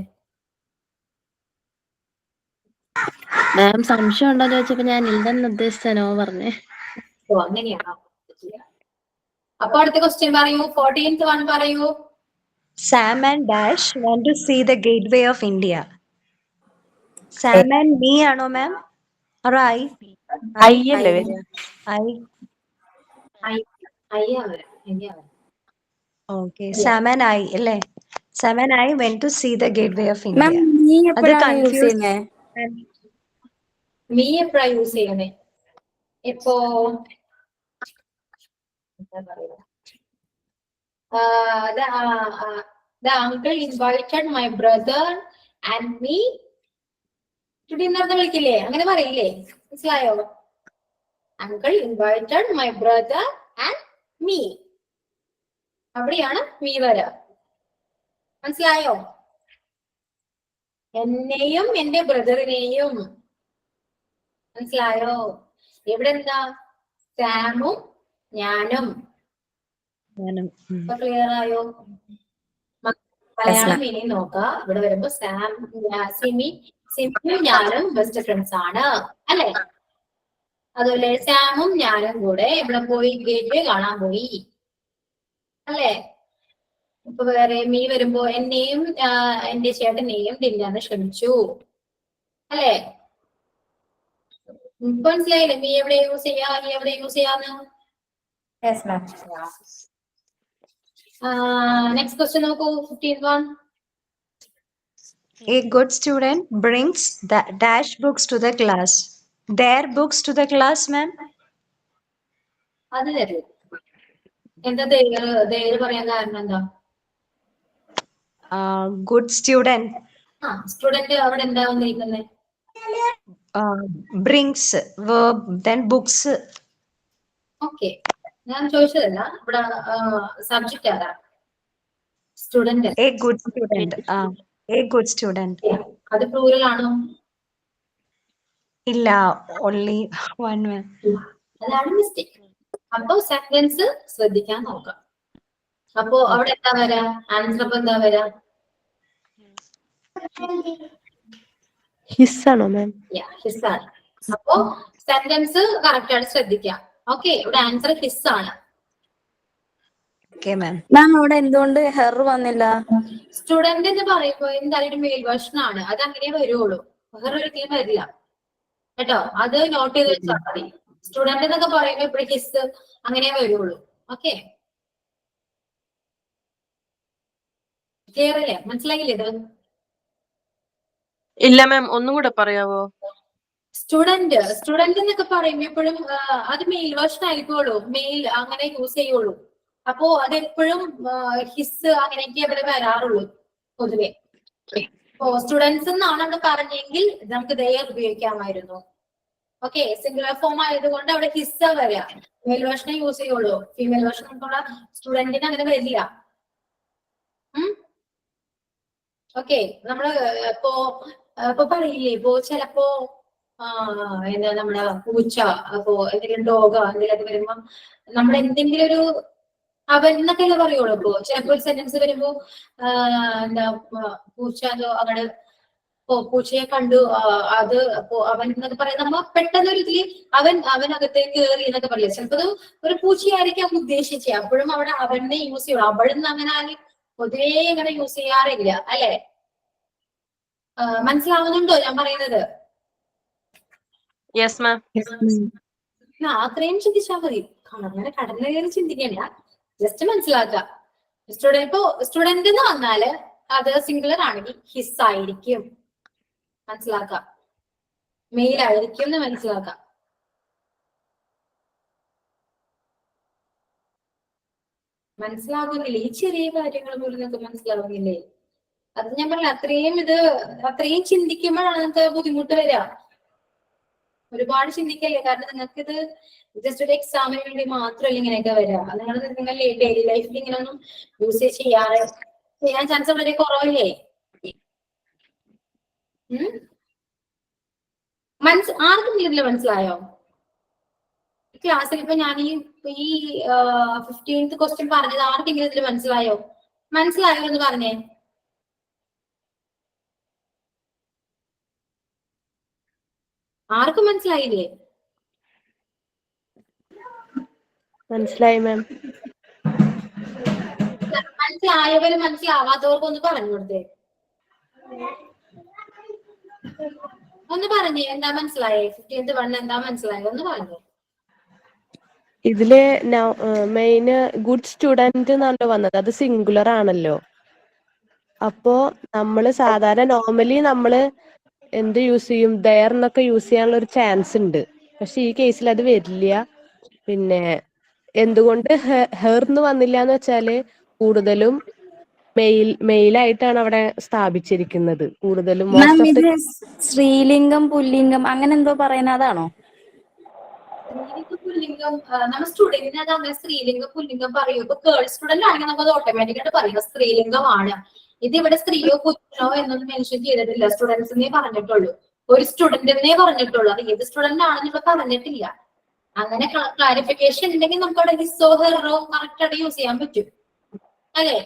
മാം സംശയം ഉണ്ടോ ചോദിച്ചപ്പോ ഞാൻ ഇല്ലെന്ന് ഉദ്ദേശിച്ചനോ പറഞ്ഞേ. ഓ, അങ്ങനെയാണോ? അപ്പൊ അടുത്ത ക്വസ്റ്റ്യൻ പറയൂ, 14th one പറയൂ. Sam and dash want to see the gateway of India. Sam and me ആണോ മാം? Or I? അയ്യല്ലേ വരിക? Okay, Sam and I അല്ലേ? Sam and I went to see the gateway of India. മാം നീ എപ്പോഴാണ് use ചെയ്യുന്നത്? Me എപ്പോഴാ use ചെയ്യുന്നേ? ഇപ്പോ the uncle invited my brother and me to dinner എന്ന് വിളിക്കില്ലേ, അങ്ങനെ പറയില്ലേ? മനസ്സിലായോ? uncle invited my brother and me, അവിടെയാണ് മീ വരാ. മനസ്സിലായോ? എന്നെയും എന്റെ ബ്രദറിനെയും. മനസ്സിലായോ? ഇവിടെ എന്താ? സാമും ഞാനും. ക്ലിയർ ആയോ? മലയാളം മീനിങ് നോക്കാം. ഇവിടെ വരുമ്പോ സിമിയും ഞാനും ബെസ്റ്റ് ഫ്രണ്ട്സ് ആണ് അല്ലെ? അതുപോലെ സാമും ഞാനും കൂടെ ഇവിടെ പോയി ഗേറ്റ് കാണാൻ പോയി അല്ലെ? ഇപ്പൊ വേറെ മീ വരുമ്പോ എന്നെയും എന്റെ ചേട്ടനെയും ഡിന്നറിന് ക്ഷണിച്ചു അല്ലെ? മനസ്സിലായില്ലേ? മീ എവിടെ യൂസ് ചെയ്യാ, നീ എവിടെ യൂസ് ചെയ്യാന്ന്? നെക്സ്റ്റ് ക്വസ്റ്റ്യൻ നോക്കൂ. 15th one. A good student brings the dash books to the class. Their books to the class, ma'am. അത് തരും. എന്താ ദേര് പറയാൻ കാരണം എന്താ? Good student. സ്റ്റുഡന്റ് അവിടെ എന്താ വന്നിരിക്കുന്നത്? Brings verb then books. Okay, ഞാൻ ചോദിച്ചതല്ല, ഇവിടെ സബ്ജക്റ്റ് ആരാ? Student. A good student. A good student. അത് പ്ലൂറൽ ആണോ? ഇല്ല, only one man. അതാണ് മിസ്റ്റേക്ക്. അപ്പൊ സെന്റൻസ് ശ്രദ്ധിക്കാൻ നോക്കാം. അപ്പൊ അവിടെ എന്താ വരാ? ആൻസർ അപ്പൊ എന്താ വരാ? His ആണോ മാം? ഹിസ് ആണ്. അപ്പൊ സെന്റൻസ് കറക്റ്റ് ആയിട്ട് ശ്രദ്ധിക്കാം. ഓക്കെ, ഇവിടെ ആൻസർ ഹിസ് ആണ്. മാം അവിടെ എന്തുകൊണ്ട് ഹെർ വന്നില്ല? സ്റ്റുഡന്റ് എന്ന് പറയുമ്പോ എന്തായാലും മെയിൽ വേർഷൻ ആണ്, അത് അങ്ങനെ വരുള്ളൂ. ഹെർ ഒരിക്കലും വരില്ല കേട്ടോ, അത് നോട്ട് ചെയ്ത് വെച്ചാൽ മതി. സ്റ്റുഡന്റ് എന്നൊക്കെ പറയുമ്പോ ഇപ്പോഴും ഹിസ് അങ്ങനെ വരുള്ളൂ. ഓക്കെ, ക്ലിയർ അല്ലേ? മനസ്സിലായില്ലേ ഇത്? ഇല്ല മാം, ഒന്നും കൂടെ പറയാവോ? സ്റ്റുഡന്റ് എന്നൊക്കെ പറയുമ്പോ എപ്പോഴും അത് മെയിൽ വേർഷൻ ആയിരിക്കുള്ളൂ, മെയിൽ അങ്ങനെ യൂസ് ചെയ്യുള്ളൂ. അപ്പോ അതെപ്പോഴും ഹിസ് അങ്ങനെയൊക്കെ അവിടെ വരാറുള്ളൂ പൊതുവെ. ഇപ്പോ സ്റ്റുഡൻസ് എന്നാണ് അവിടെ പറഞ്ഞെങ്കിൽ നമുക്ക് ദയർ ഉപയോഗിക്കാമായിരുന്നു. ഓക്കെ, സിംഗുലർ ഫോം ആയതുകൊണ്ട് അവിടെ ഹിസ് വരിക, മെയിൽ വേർഷനെ യൂസ് ചെയ്യുള്ളൂ. ഫീമെയിൽ വേർഷൻ നമുക്കുള്ള സ്റ്റുഡന്റിന് അങ്ങനെ വരില്ല. ഓക്കെ, നമ്മള് ഇപ്പൊ പറയില്ലേ, ഇപ്പോ ചിലപ്പോ എന്താ നമ്മുടെ പൂച്ച, അപ്പോ എന്തെങ്കിലും ഡോഗോ എന്തെങ്കിലും വരുമ്പോ നമ്മൾ എന്തെങ്കിലും ഒരു അവൻ എന്നൊക്കെ പറയുള്ളൂ. ഇപ്പോ ചിലപ്പോ ഒരു സെന്റൻസ് വരുമ്പോ എന്താ പൂച്ച അവിടെ പൂച്ചയെ കണ്ടു, അത് അപ്പോ അവൻ എന്നൊക്കെ പറയാം. നമ്മ പെട്ടെന്ന് ഒരു ഇതില് അവനകത്തേക്ക് കയറി എന്നൊക്കെ പറയില്ല. ചിലപ്പോ അത് ഒരു പൂച്ചയായിരിക്കും ഉദ്ദേശിച്ചത്, അപ്പോഴും അവിടെ അവനെ യൂസ് ചെയ്യണം. അവിടുന്ന് അങ്ങനെ ആരും പൊതുവേ ഇങ്ങനെ യൂസ് ചെയ്യാറില്ല അല്ലെ? മനസ്സിലാവുന്നുണ്ടോ ഞാൻ പറയുന്നത്? Yes ma'am. അത്രയും ചിന്തിച്ചാൽ മതി, അങ്ങനെ കടന്നു കയറി ചിന്തിക്കണ്ട, ജസ്റ്റ് മനസ്സിലാക്കുക. സ്റ്റുഡന്റ് എന്ന് വന്നാല് അത് സിംഗുലർ ആണെങ്കിൽ ഹിസ് ആയിരിക്കും, മനസ്സിലാക്കുക. മെയിൽ ആയിരിക്കും എന്ന് മനസ്സിലാക്കാം. മനസ്സിലാകുന്നില്ലേ? ഈ ചെറിയ കാര്യങ്ങൾ പോലും നിങ്ങൾക്ക് മനസ്സിലാവുന്നില്ലേ? അത് ഞാൻ പറഞ്ഞ അത്രയും ചിന്തിക്കുമ്പോഴാണ് നിങ്ങൾക്ക് ബുദ്ധിമുട്ട് വരിക. ഒരുപാട് ചിന്തിക്കല്ലേ, കാരണം നിങ്ങൾക്ക് ഇത് ജസ്റ്റ് ഒരു എക്സാമിന് വേണ്ടി മാത്രമല്ല ഇങ്ങനെയൊക്കെ വരിക. നിങ്ങൾ ഡെയിലി ലൈഫിൽ ഇങ്ങനെ ഒന്നും യൂസ് ചെയ്യാൻ ചാൻസ് വളരെ കുറവല്ലേ? ആർക്കും ഇതിൽ മനസ്സിലായോ? ക്ലാസ്സിൽ ഇപ്പൊ ഞാൻ ഈ 15th ക്വസ്റ്റ്യൻ പറഞ്ഞത് ആർക്കെങ്കിലും ഇതിൽ മനസ്സിലായോ എന്ന് പറഞ്ഞേ. ആർക്കും മനസ്സിലായില്ലേ? മനസ്സിലായി മാം. മനസ്സിലായവരും മനസ്സിലാവാത്തവർക്കും ഒന്ന് പറഞ്ഞു കൊടുത്തേ. ഒന്ന് പറഞ്ഞേ, എന്താ മനസ്സിലായേ? 15th വൺ എന്താ മനസ്സിലായത് ഒന്ന് പറഞ്ഞു. ഇതില് മെയിന് ഗുഡ് സ്റ്റുഡന്റ് എന്നാണല്ലോ വന്നത്, അത് സിംഗുലർ ആണല്ലോ. അപ്പോ നമ്മള് സാധാരണ നോർമലി നമ്മള് എന്ത് യൂസ് ചെയ്യും? ദയർ എന്നൊക്കെ യൂസ് ചെയ്യാനുള്ള ഒരു ചാൻസ് ഉണ്ട്. പക്ഷെ ഈ കേസിൽ അത് വരില്ല. പിന്നെ എന്തുകൊണ്ട് ഹെർന്ന് വന്നില്ല എന്ന് വെച്ചാല് കൂടുതലും മെയിലായിട്ടാണ് അവിടെ സ്ഥാപിച്ചിരിക്കുന്നത്. കൂടുതലും സ്ത്രീലിംഗം പുല്ലിംഗം അങ്ങനെ എന്തോ പറയുന്ന അതാണോ? സ്ത്രീലിംഗം പുല്ലിംഗം നമ്മൾ സ്റ്റുഡന്റിന് അത് അങ്ങനെ സ്ത്രീലിംഗം പുല്ലിംഗം പറയും. ഇപ്പൊ ഗേൾ സ്റ്റുഡന്റ് ആണെങ്കിൽ നമുക്ക് ഓട്ടോമാറ്റിക്കായിട്ട് പറയുക സ്ത്രീലിംഗമാണ്. ഇത് ഇവിടെ സ്ത്രീയോ പുരുഷനോ എന്നൊന്നും മെൻഷൻ ചെയ്തിട്ടില്ല, സ്റ്റുഡൻസിനെ പറഞ്ഞിട്ടുള്ളൂ. ഒരു സ്റ്റുഡന്റിനെ പറഞ്ഞിട്ടുള്ളൂ, അത് ഏത് സ്റ്റുഡന്റ് ആണെന്ന് ഇവിടെ പറഞ്ഞിട്ടില്ല. അങ്ങനെ ക്ലാരിഫിക്കേഷൻ ഉണ്ടെങ്കിൽ നമുക്ക് അവിടെ ഹിസ്സോ ഹെറോ കറക്റ്റ് ആയിട്ട് യൂസ് ചെയ്യാൻ പറ്റും അല്ലെ?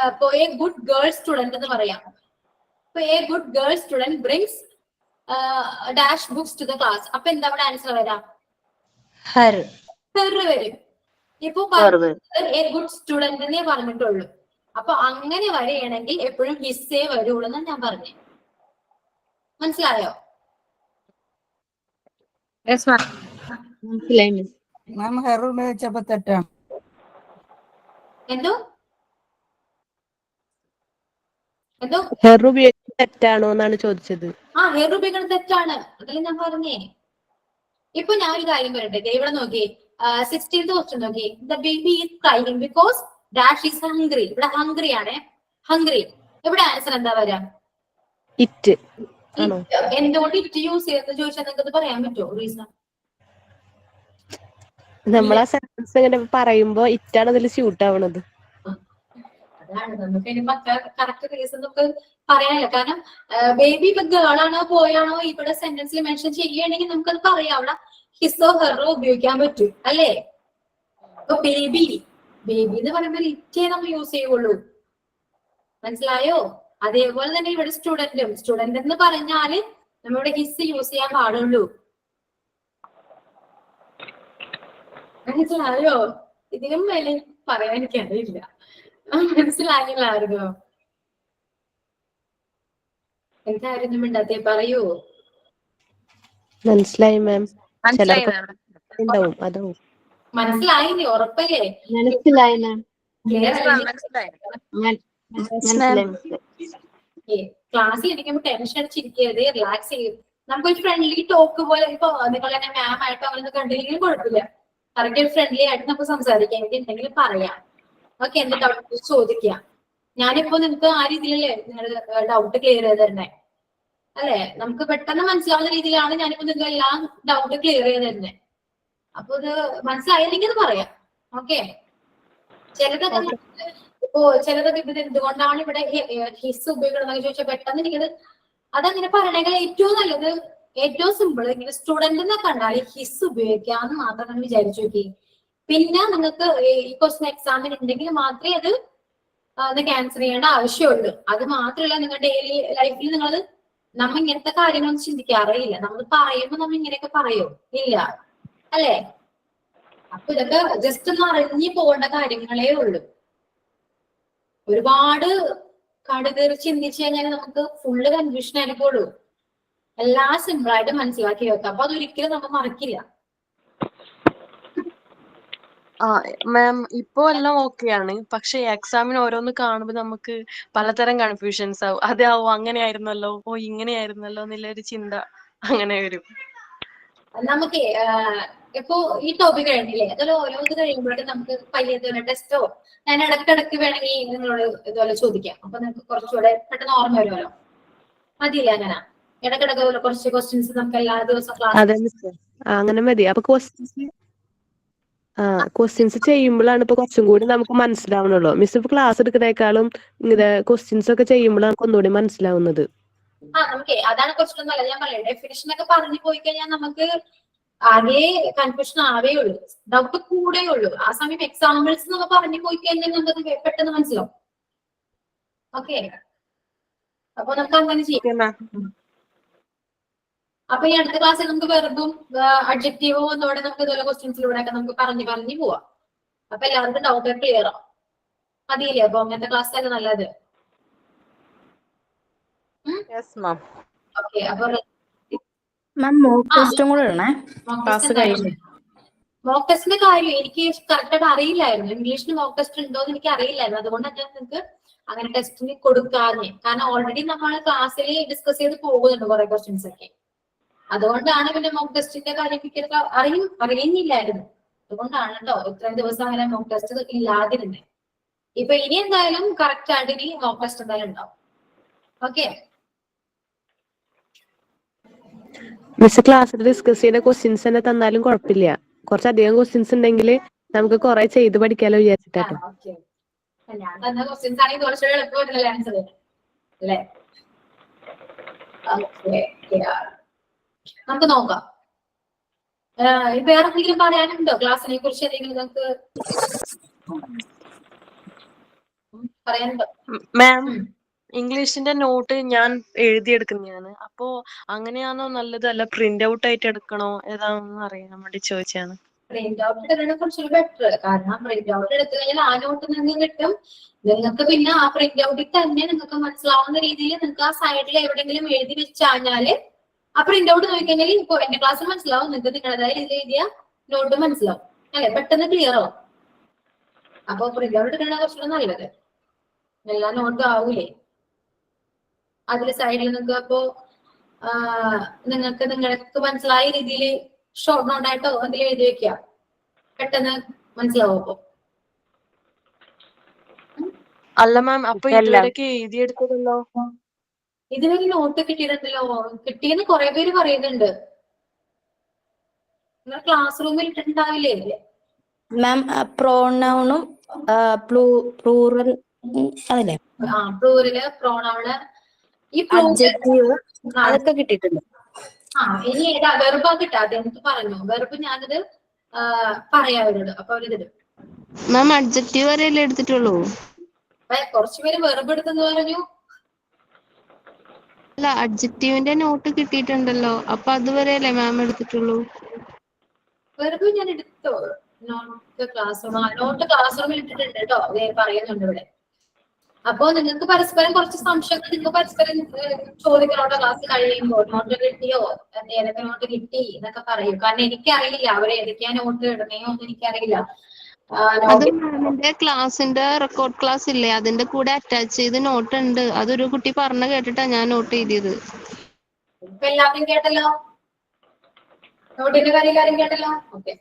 ഇപ്പൊ എ ഗുഡ് ഗേൾ സ്റ്റുഡന്റ് എന്ന് പറയാം. ഇപ്പൊ a good girl student brings dash books to the class. അപ്പൊ എന്താ അവിടെ ആൻസർ വരാം? ഹർ. ഹെർ വരും. ഇപ്പൊ എ ഗുഡ് സ്റ്റുഡന്റ് എന്നേ പറഞ്ഞിട്ടുള്ളൂ. അപ്പൊ അങ്ങനെ വരികയാണെങ്കിൽ എപ്പോഴും ഹിസ്സേ വരുള്ളൂ എന്ന് ഞാൻ പറഞ്ഞു. മനസ്സിലായോ? മനസ്സിലായി മിസ്. മാം ഹെർ ഉപയോഗിച്ചപ്പോ തെറ്റാണ്. എന്തോ എന്തോ ഹെർ ഉപയോഗിച്ചത് തെറ്റാണോ എന്നാണ് ചോദിച്ചത്. ഹെർ ഉപയോഗിക്കുന്നത് തെറ്റാണ്, അതല്ലേ ഞാൻ പറഞ്ഞേ. ഇപ്പൊ ഞാൻ ഒരു കാര്യം പറയട്ടെ, ഇവിടെ നോക്കി 16th ക്വസ്റ്റ്യൻ നോക്കി. The baby is crying because dash is hungry. ഇവിടെ ഹംഗ്രി ആണ്, ഹംഗ്രി. ഇവിടെ ആൻസർ എന്താ വരാ? ഇറ്റ് ആണോ? എന്തുകൊണ്ട് ഇറ്റ് യൂസ് ചെയ്തെന്ന് ചോദിച്ചാൽ നിങ്ങൾക്ക് പറയാൻ പറ്റുമോ റീസൺ? നമ്മളാ സെന്റൻസ് ഇങ്ങനെ പറയുമ്പോ ഇറ്റാണ് അതിൽ സ്യൂട്ട് ആവണത്. അതാണ് നമുക്ക് ഇനി കറക്റ്റ് റീസൺ നമുക്ക് പറയാനില്ല. കാരണം ബേബി ഇപ്പൊ ഗേൾ ആണോ ബോയ് ആണോ ഇവിടെ സെന്റൻസിൽ മെൻഷൻ ചെയ്യുകയാണെങ്കിൽ നമുക്കത് പറയാം. അവിടെ ഹിസോ ഹെറോ ഉപയോഗിക്കാൻ പറ്റും അല്ലേ? ഇപ്പൊ ബേബി എന്ന് പറയുമ്പോൾ ഇറ്റേ നമ്മൾ യൂസ് ചെയ്യുള്ളൂ. മനസ്സിലായോ? അതേപോലെ തന്നെ ഇവിടെ സ്റ്റുഡന്റ് എന്ന് പറഞ്ഞാല് നമ്മളിവിടെ ഹിസ് യൂസ് ചെയ്യാൻ പാടുള്ളൂ. മനസ്സിലായോ? ഇതിനും മേലെ പറയാൻ എനിക്കറിയില്ല. മനസ്സിലായില്ല ആർക്കോ? എന്തായിരുന്നു മിണ്ടാത്തെ? പറയൂ. മനസ്സിലായി മാം. ഉണ്ടാവും അതാവും. മനസ്സിലായില്ലേ? ഉറപ്പല്ലേ? മനസ്സിലായി മാം. ക്ലാസ്സിൽ ഇരിക്കുമ്പോൾ ടെൻഷൻ അടിച്ചിരിക്കരുത്, റിലാക്സ് ചെയ്യും. നമുക്കൊരു ഫ്രണ്ട്ലി ടോക്ക് പോലെ. ഇപ്പൊ നിങ്ങൾ തന്നെ മാം ആയിട്ടോ അങ്ങനെ കണ്ടില്ലെങ്കിലും കുഴപ്പമില്ല. കറക്റ്റ് ഫ്രണ്ട്ലി ആയിട്ട് നമുക്ക് സംസാരിക്കാം. എനിക്ക് എന്തെങ്കിലും പറയാം. ഓക്കെ, എന്റെ ഡൗട്ട് ചോദിക്കാം. ഞാനിപ്പോ നിങ്ങൾക്ക് ആ രീതിയിലല്ലേ നിങ്ങളുടെ ഡൗട്ട് ക്ലിയർ ചെയ്ത് തരണേ അല്ലെ? നമുക്ക് പെട്ടെന്ന് മനസ്സിലാവുന്ന രീതിയിലാണ് ഞാനിപ്പോ നിങ്ങൾക്ക് എല്ലാം ഡൗട്ട് ക്ലിയർ ചെയ്ത് തരുന്നത്. അപ്പൊ ഇത് മനസ്സിലായില്ലെങ്കിൽ അത് പറയാം. ഓക്കെ, ചിലതൊക്കെ ഇത് എന്തുകൊണ്ടാണ് ഇവിടെ ഹിസ് ഉപയോഗിക്കണമെന്നൊക്കെ ചോദിച്ചാൽ പെട്ടെന്ന് എനിക്കത് അതങ്ങനെ പറയണെങ്കിൽ ഏറ്റവും നല്ലത്, ഏറ്റവും സിമ്പിൾ ഇങ്ങനെ സ്റ്റുഡന്റ് എന്ന് കണ്ടാൽ ഹിസ് ഉപയോഗിക്കാന്ന് മാത്രം നിങ്ങൾ വിചാരിച്ചു നോക്കി. പിന്നെ നിങ്ങൾക്ക് ഈ ക്വസ്റ്റ്യൻ എക്സാമിന് ഉണ്ടെങ്കിൽ മാത്രമേ അത് ക്യാൻസൽ ചെയ്യേണ്ട ആവശ്യമുള്ളൂ. അത് മാത്രമല്ല നിങ്ങളുടെ ഡെയിലി ലൈഫിൽ നിങ്ങൾ നമ്മ ഇങ്ങനത്തെ കാര്യങ്ങളൊന്നും ചിന്തിക്കാറില്ല. നമ്മൾ പറയുമ്പോൾ നമ്മ ഇങ്ങനെയൊക്കെ പറയോ? ഇല്ല അല്ലേ? അപ്പൊ ഇതൊക്കെ ജസ്റ്റ് ഒന്ന് അറിഞ്ഞു പോകേണ്ട കാര്യങ്ങളേ ഉള്ളൂ. ഒരുപാട് കടുകേറി ചിന്തിച്ചു കഴിഞ്ഞാൽ നമുക്ക് ഫുള്ള് കൺഫ്യൂഷൻ ആയിരിക്കുള്ളൂ. എല്ലാം സിമ്പിൾ ആയിട്ട് മനസ്സിലാക്കി വെക്കാം. അപ്പൊ അതൊരിക്കലും നമ്മൾ മറക്കില്ല. മാം ഇപ്പൊ എല്ലാം ഓക്കെയാണ്. പക്ഷെ എക്സാമിന് ഓരോന്ന് കാണുമ്പോ നമുക്ക് പലതരം കൺഫ്യൂഷൻസ് ആവും. അതാവും അങ്ങനെയായിരുന്നല്ലോ, ഇങ്ങനെയായിരുന്നല്ലോ എന്നുള്ളൊരു ചിന്ത അങ്ങനെ വരും. നമുക്ക് ഇപ്പൊ ഈ ടോപ്പിക് കഴിഞ്ഞില്ലേ, അതുപോലെ ഓരോന്ന് കഴിയുമ്പോഴേക്കും നമുക്ക് പയ്യെ ടെസ്റ്റോ ഞാൻ ഇടക്കിടക്ക് വേണമെങ്കിൽ നിങ്ങളോട് ഇതുപോലെ ചോദിക്കാം. അപ്പൊ നിങ്ങൾക്ക് കുറച്ചുകൂടെ പെട്ടെന്ന് ഓർമ്മ വരുമല്ലോ. മതിയില്ല അങ്ങനെ ഇടക്കിടക്ക് കുറച്ച് ക്വസ്റ്റ്യൻസ് നമുക്ക് എല്ലാ ദിവസവും ക്ലാസ്. അങ്ങനെ മതി. അപ്പൊ ക്വസ്റ്റ്യൻസ് ചെയ്യുമ്പോഴാണ് ഇപ്പൊ കുറച്ചും കൂടി നമുക്ക് മനസ്സിലാവണുള്ളൂ. മിസ് ഇപ്പൊ ക്ലാസ് എടുക്കുന്നേക്കാളും ക്വസ്റ്റ്യൻസ് ഒക്കെ ചെയ്യുമ്പോഴാണ് ഒന്നുകൂടി മനസ്സിലാവുന്നത്. നമുക്ക് അതാണ് ക്വസ്റ്റ്യൻ എന്നല്ല ഞാൻ പറയാം. ഡെഫിനിഷൻ ഒക്കെ പറഞ്ഞു പോയി കഴിഞ്ഞാൽ നമുക്ക് ആകെ കൺഫ്യൂഷൻ ആവേ ഉള്ളൂ, ഡൗട്ട് കൂടെ ഉള്ളൂ. ആ സമയം എക്സാമ്പിൾസ് നമ്മൾ പറഞ്ഞു പോയി കഴിഞ്ഞാൽ നമുക്ക് പെട്ടെന്ന് മനസ്സിലാവും. ഓക്കെ, അപ്പൊ നമുക്ക് അങ്ങനെ ചെയ്യാം. അപ്പൊ ഈ അടുത്ത ക്ലാസ്സിൽ നമുക്ക് വെറുതും അഡ്ജക്റ്റീവോ ഒന്നോടെ നമുക്ക് ഇതുപോലെ ക്വസ്റ്റ്യൻസിലൂടെ ഒക്കെ നമുക്ക് പറഞ്ഞു പോവാം. അപ്പൊ എല്ലാവർക്കും ഡൗട്ട് ക്ലിയർ ആവും. മതിയില്ലേ? അപ്പൊ അങ്ങനത്തെ ക്ലാസ് തന്നെ നല്ലത്. ഓക്കെ, അപ്പൊ മോക്ക് ടെസ്റ്റിന്റെ കാര്യം എനിക്ക് കറക്റ്റായിട്ട് അറിയില്ലായിരുന്നു. ഇംഗ്ലീഷിന് മോക്ക് ടെസ്റ്റ് ഉണ്ടോ എന്ന് എനിക്ക് അറിയില്ലായിരുന്നു. അതുകൊണ്ടാണ് ഞാൻ നിങ്ങൾക്ക് അങ്ങനെ ടെസ്റ്റിന് കൊടുക്കാതെ. കാരണം ഓൾറെഡി നമ്മൾ ക്ലാസ്സിൽ ഡിസ്കസ് ചെയ്ത് പോകുന്നുണ്ട് കുറെ ക്വസ്റ്റ്യൻസ് ഒക്കെ. അതുകൊണ്ടാണ് പിന്നെ മോക്ക് ടെസ്റ്റിന്റെ കാര്യം എനിക്ക് അറിയുന്നില്ലായിരുന്നു. അതുകൊണ്ടാണ് കേട്ടോ ഇത്രയും ദിവസം അങ്ങനെ മോക്ക് ടെസ്റ്റ് ഇല്ലാതിരുന്നത്. ഇപ്പൊ ഇനി എന്തായാലും കറക്റ്റ് ആയിട്ട് ഇനി മോക്ക് ടെസ്റ്റ് എന്തായാലും ഉണ്ടാവും. ഓക്കെ, മിസ് ക്ലാസ്സിൽ ഡിസ്കസ് ചെയ്യുന്ന ക്വസ്റ്റ്യൻസ് തന്നെ തന്നാലും കുഴപ്പമില്ല. കുറച്ചധികം ക്വസ്റ്റ്യൻസ് ഉണ്ടെങ്കിൽ നമുക്ക് കുറെ ചെയ്ത് പഠിക്കാലോ വിചാരിച്ചിട്ടാട്ടോ. ഞാൻ തന്ന ക്വസ്റ്റ്യൻസ് ആണെങ്കിൽ കുറച്ചുകൂടെ എളുപ്പമായിട്ടുള്ള ആൻസർ അല്ലേ? നമുക്ക് നോക്കാം. വേറെ എന്തെങ്കിലും പറയാനുണ്ടോ ക്ലാസ്സിനെ കുറിച്ച്? എന്തെങ്കിലും നമുക്ക് പറയാനുണ്ടോ? മാം ഇംഗ്ലീഷിന്റെ നോട്ട് ഞാൻ എഴുതിയെടുക്കുന്നതാണ്. അപ്പോ അങ്ങനെയാണോ നല്ലത്, അല്ല പ്രിന്റ് ഔട്ട് ആയിട്ട് എടുക്കണോ, ഏതാണെന്ന് അറിയാൻ വേണ്ടി ചോദിച്ചാണ്. പ്രിന്റ് ഔട്ട് എടുക്കുന്നത് കുറച്ചുകൂടി ബെറ്റർ. കാരണം പ്രിന്റ് ഔട്ട് എടുത്തു കഴിഞ്ഞാൽ ആ നോട്ട് നിങ്ങൾക്ക് കിട്ടും. നിങ്ങൾക്ക് പിന്നെ ആ പ്രിന്റ് ഔട്ടിൽ തന്നെ നിങ്ങൾക്ക് മനസ്സിലാവുന്ന രീതിയിൽ നിങ്ങൾക്ക് ആ സൈഡിൽ എവിടെയെങ്കിലും എഴുതി വെച്ചാഞ്ഞാല് ആ പ്രിന്റ് ഔട്ട് നോക്കിക്കഴിഞ്ഞാൽ ഇപ്പൊ എന്റെ ക്ലാസ്സിൽ മനസ്സിലാവും, നിങ്ങൾക്ക് നിങ്ങളുടേതായ രീതിയിൽ എഴുതിയ നോട്ട് മനസ്സിലാവും അല്ലെ, പെട്ടെന്ന് ക്ലിയർ ആവും. അപ്പൊ പ്രിന്റ് ഔട്ട് എടുക്കണ കുറച്ചുകൂടെ നല്ലത്. എല്ലാ നോട്ടും ആവൂലേ അതില് സൈഡിൽ നിങ്ങൾക്ക്. അപ്പോ നിങ്ങൾക്ക് മനസ്സിലായ രീതിയിൽ ഷോർട്ട് നോട്ടായിട്ടോ എന്തെങ്കിലും എഴുതി വെക്കുക, പെട്ടെന്ന് മനസ്സിലാവും. അപ്പൊ അല്ല മാം, അപ്പൊ ഇതുവരെയൊക്കെ എഴുതിയെടുത്തതല്ലോ? ഇതിനൊരു നോട്ട് കിട്ടിയിട്ടുണ്ടല്ലോ, കിട്ടിയെന്ന് കുറെ പേര് പറയുന്നുണ്ട്. നിങ്ങൾ ക്ലാസ് റൂമിൽ ഇട്ടിട്ടുണ്ടാവില്ലേ? മാം പ്രോണൗണും പ്ലൂറൽ അതല്ലേ, പ്ലൂറല് പ്രോണൗണ് ഈ അഡ്ജക്റ്റീവ് അതൊക്കെ കിട്ടിയിട്ടുണ്ട്. ഇനി ഏതാ വെർബാ കിട്ടാതെ എനിക്ക് പറഞ്ഞു. വെർബ് ഞാനത് പറയാം അവരോട്, അപ്പൊ അവരിത് മാം അഡ്ജക്റ്റീവ് വരെയല്ലേ എടുത്തിട്ടുള്ളൂ? കുറച്ചുപേര് വെർബ് എടുത്തെന്ന് പറഞ്ഞു. അല്ല, അഡ്ജക്റ്റീവിന്റെ നോട്ട് കിട്ടിയിട്ടുണ്ടല്ലോ, അപ്പൊ അതുവരെയല്ലേ മാം എടുത്തിട്ടുള്ളൂ? വെർബ് ഞാൻ എടുത്തോ? നോട്ട് ക്ലാസ് റൂമിൽ ഇട്ടിട്ടുണ്ട് കേട്ടോ, പറയുന്നുണ്ട് ഇവിടെ. അപ്പൊ നിങ്ങൾക്ക് പരസ്പരം കുറച്ച് സംശയങ്ങൾ നിങ്ങൾക്ക് പരസ്പരം ചോദിക്കണോട്ടോ. ക്ലാസ് കഴിയുമ്പോൾ നോട്ട് കിട്ടിയോ, ഏതൊക്കെ നോട്ട് കിട്ടി എന്നൊക്കെ പറയും. കാരണം എനിക്കറിയില്ല അവരെ ഏതൊക്കെയാ നോട്ട് ഇടണയോ ഒന്നും എനിക്കറിയില്ല. അത് മാമിന്റെ ക്ലാസിന്റെ റെക്കോർഡ് ക്ലാസ് ഇല്ലേ, അതിന്റെ കൂടെ അറ്റാച്ച് ചെയ്ത് നോട്ട് ഉണ്ട്. അതൊരു കുട്ടി പറഞ്ഞ കേട്ടിട്ടാ ഞാൻ നോട്ട് എഴുതിയത്. ഇപ്പൊ എല്ലാവരും കേട്ടല്ലോ, നോട്ടിന്റെ കാര്യം കേട്ടല്ലോ. ഓക്കെ,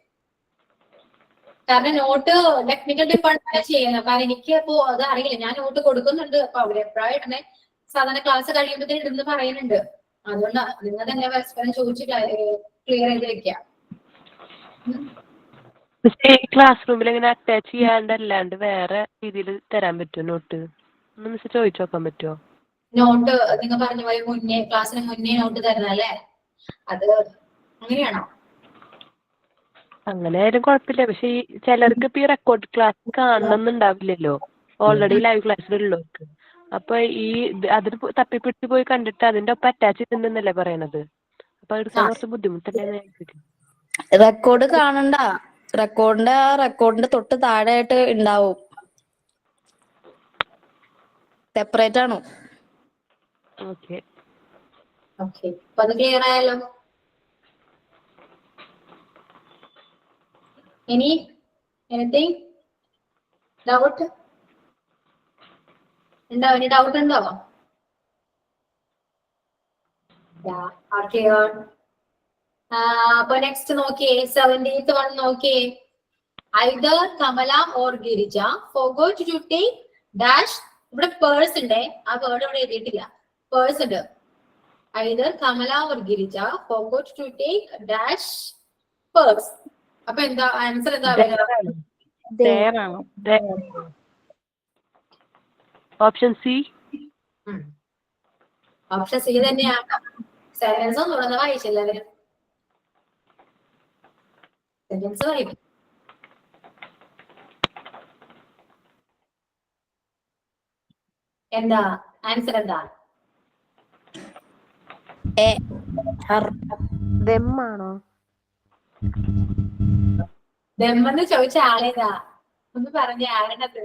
കാരണം നോട്ട് ടെക്നിക്കൽ ഡിപ്പാർട്ട്മെന്റ് ചെയ്യുന്നത്. കാരണം എനിക്ക് ഇപ്പോ അത് അറിയില്ല, ഞാൻ നോട്ട് കൊടുക്കുന്നുണ്ട്. അപ്പൊ അവരെപ്പോഴാണ് സാധാരണ ക്ലാസ് കഴിയുമ്പോഴത്തേന് ഇടുന്ന് പറയുന്നുണ്ട്. അതുകൊണ്ടാ നിങ്ങൾ തന്നെ പരസ്പരം ചോദിച്ച് ക്ലിയർ ചെയ്ത് വെക്കാം. ക്ലാസ് റൂമിൽ ഇങ്ങനെ അറ്റാച്ച് ചെയ്യാണ്ടല്ലാണ്ട് വേറെ രീതിയിൽ തരാൻ പറ്റുമോ നോട്ട്? ഒന്ന് മിസ് ചോദിച്ചു നോക്കാൻ പറ്റുമോ? നോട്ട് നിങ്ങൾ പറഞ്ഞ പോലെ മുന്നേ ക്ലാസ്സിന് മുന്നേ നോട്ട് തരുന്നല്ലേ, അത് അങ്ങനെയാണോ? അങ്ങനെ ആയാലും കുഴപ്പമില്ല. പക്ഷെ ഈ ചിലർക്ക് ഇപ്പൊ ഈ റെക്കോർഡ് ക്ലാസ് കാണണമെന്നുണ്ടാവില്ലല്ലോ, ഓൾറെഡി ലൈവ് ക്ലാസ്സിലുള്ളവർക്ക്. അപ്പൊ ഈ അതിൽ തപ്പിപ്പിടിച്ച് പോയി കണ്ടിട്ട് അതിന്റെ ഒപ്പം അറ്റാച്ച് ചെയ്തിട്ടുണ്ടെന്നല്ലേ പറയണത്. അപ്പൊ എടുക്കാൻ കുറച്ച് ബുദ്ധിമുട്ടല്ലേ? റെക്കോർഡ് കാണണ്ട, റെക്കോർഡിന്റെ തൊട്ട് താഴെയായിട്ട് ഉണ്ടാവും. സെപ്പറേറ്റ് ആണോ? ഓക്കെ ഓക്കെ, അപ്പൊ അത് ക്ലിയർ ആയല്ലോ. എനിത്തിങ് ഡൗട്ട് ഉണ്ടോ? ഇനി ഡൗട്ട് ഉണ്ടോ? അപ്പൊ നെക്സ്റ്റ് നോക്കിയേ, 70th വൺ നോക്കിയേ. Either Kamala or Girija forgot to take dash. ഇവിടെ പേഴ്സ് ഉണ്ട്, ആ വേർഡ് ഇവിടെ എഴുതിയിട്ടില്ല. പേഴ്സ് ഉണ്ട്. Either Kamala or Girija forgot to take dash purse. അപ്പൊ എന്താ ആൻസർ? എന്താ ഓപ്ഷൻ സി. ഓപ്ഷൻ സി തന്നെയാണ്. സെന്റൻസ് ഒന്നും വായിച്ചില്ല അവര്. സെന്റൻസ് വായിക്കും. എന്താ ആൻസർ? എന്താ? ദമ്മാണോ? ദമ്മെന്ന് ചോദിച്ച ആളേതാ ഒന്ന് പറഞ്ഞ ആരണത്?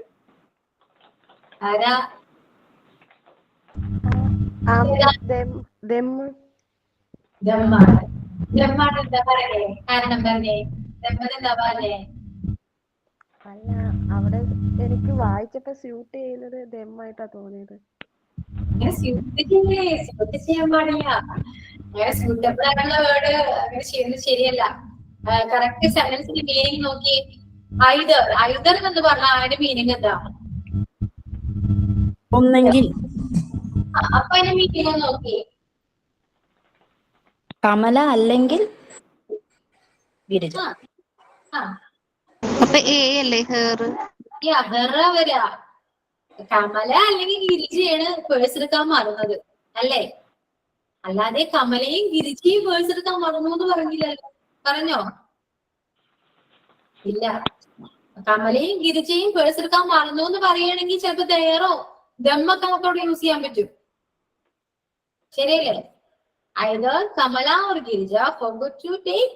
ആരാ? ദമ്മാണ്. ദമ്മാണ് എന്താ പറയേ? കാരണം പറഞ്ഞേ, ദമ്മത് എന്താ പറഞ്ഞേ? അല്ല, അവിടെ എനിക്ക് വായിച്ചപ്പോ സ്യൂട്ട് ചെയ്യുന്നത് ദമ്മായിട്ടാ തോന്നിയത്. അങ്ങനെ സ്യൂട്ട് ചെയ്യാൻ പാടില്ല. അങ്ങനെ സ്യൂട്ടബിൾ ആയിട്ടുള്ള വേർഡ് അങ്ങനെ ചെയ്യുന്നത് ശരിയല്ല. കറക്റ്റ് സെന്റൻസിന്റെ മീനിങ് നോക്കി. ഐദർ എന്ന് പറഞ്ഞാൽ അതിന്റെ മീനിങ് എന്താ? ഒന്നെങ്കിൽ. അപ്പൊ അതിന്റെ മീനിങ് നോക്കി. കമല അല്ലെങ്കിൽ ഗിരിജ. അപ്പൊ എ അല്ലേ ഹെയർ? വരാ. കമല അല്ലെങ്കിൽ ഗിരിജയാണ് പേഴ്സ് എടുക്കാൻ മറന്നത് അല്ലേ? അല്ലാതെ കമലയും ഗിരിജയും പേഴ്സ് എടുക്കാൻ മറന്നു എന്ന് പറഞ്ഞില്ലല്ലോ. പറഞ്ഞോ? ഇല്ല. കമലയും ഗിരിജയും പേഴ്സ് എടുക്കാൻ മറന്നു എന്ന് പറയുകയാണെങ്കിൽ ചിലപ്പോ ദയറോ ദമ്മൊക്കെ നമുക്കവിടെ യൂസ് ചെയ്യാൻ പറ്റും. ശരിയല്ലേ? either Kamala or Girija forgot to take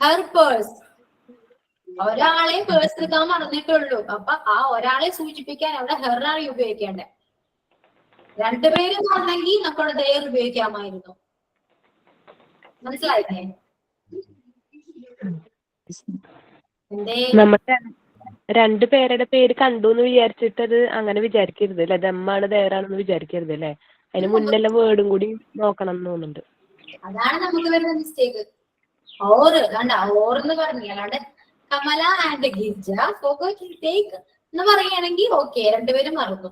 her purse. ഒരാളെ പേഴ്സ് എടുക്കാൻ മറന്നിട്ടുള്ളൂ. അപ്പൊ ആ ഒരാളെ സൂചിപ്പിക്കാൻ അവിടെ ഹെർ ആണ് ഉപയോഗിക്കേണ്ടത്. രണ്ടുപേരും പറഞ്ഞെങ്കിൽ നമ്മുടെ ദയർ ഉപയോഗിക്കാമായിരുന്നു. മനസ്സിലായില്ലേ? നമ്മൾ രണ്ടുപേരുടെ പേര് കണ്ടു എന്ന് വിചാരിച്ചിട്ട് അത് അങ്ങനെ വിചാരിക്കരുത് അല്ലെ, ദമ്മാണ് ദേറാണെന്ന് വിചാരിക്കരുത് അല്ലെ. അതിന് മുന്നെല്ലാം വേർഡും കൂടി നോക്കണം എന്ന് തോന്നുന്നുണ്ട്. അതാണ് നമുക്ക് വരുന്ന മിസ്റ്റേക്ക്. ഓറ് കണ്ട, ഓറെന്ന് പറഞ്ഞു. അല്ലാണ്ട് Kamala and Girija forgot to take എന്ന് പറയുകയാണെങ്കിൽ ഓക്കെ, രണ്ടുപേരും മറന്നു.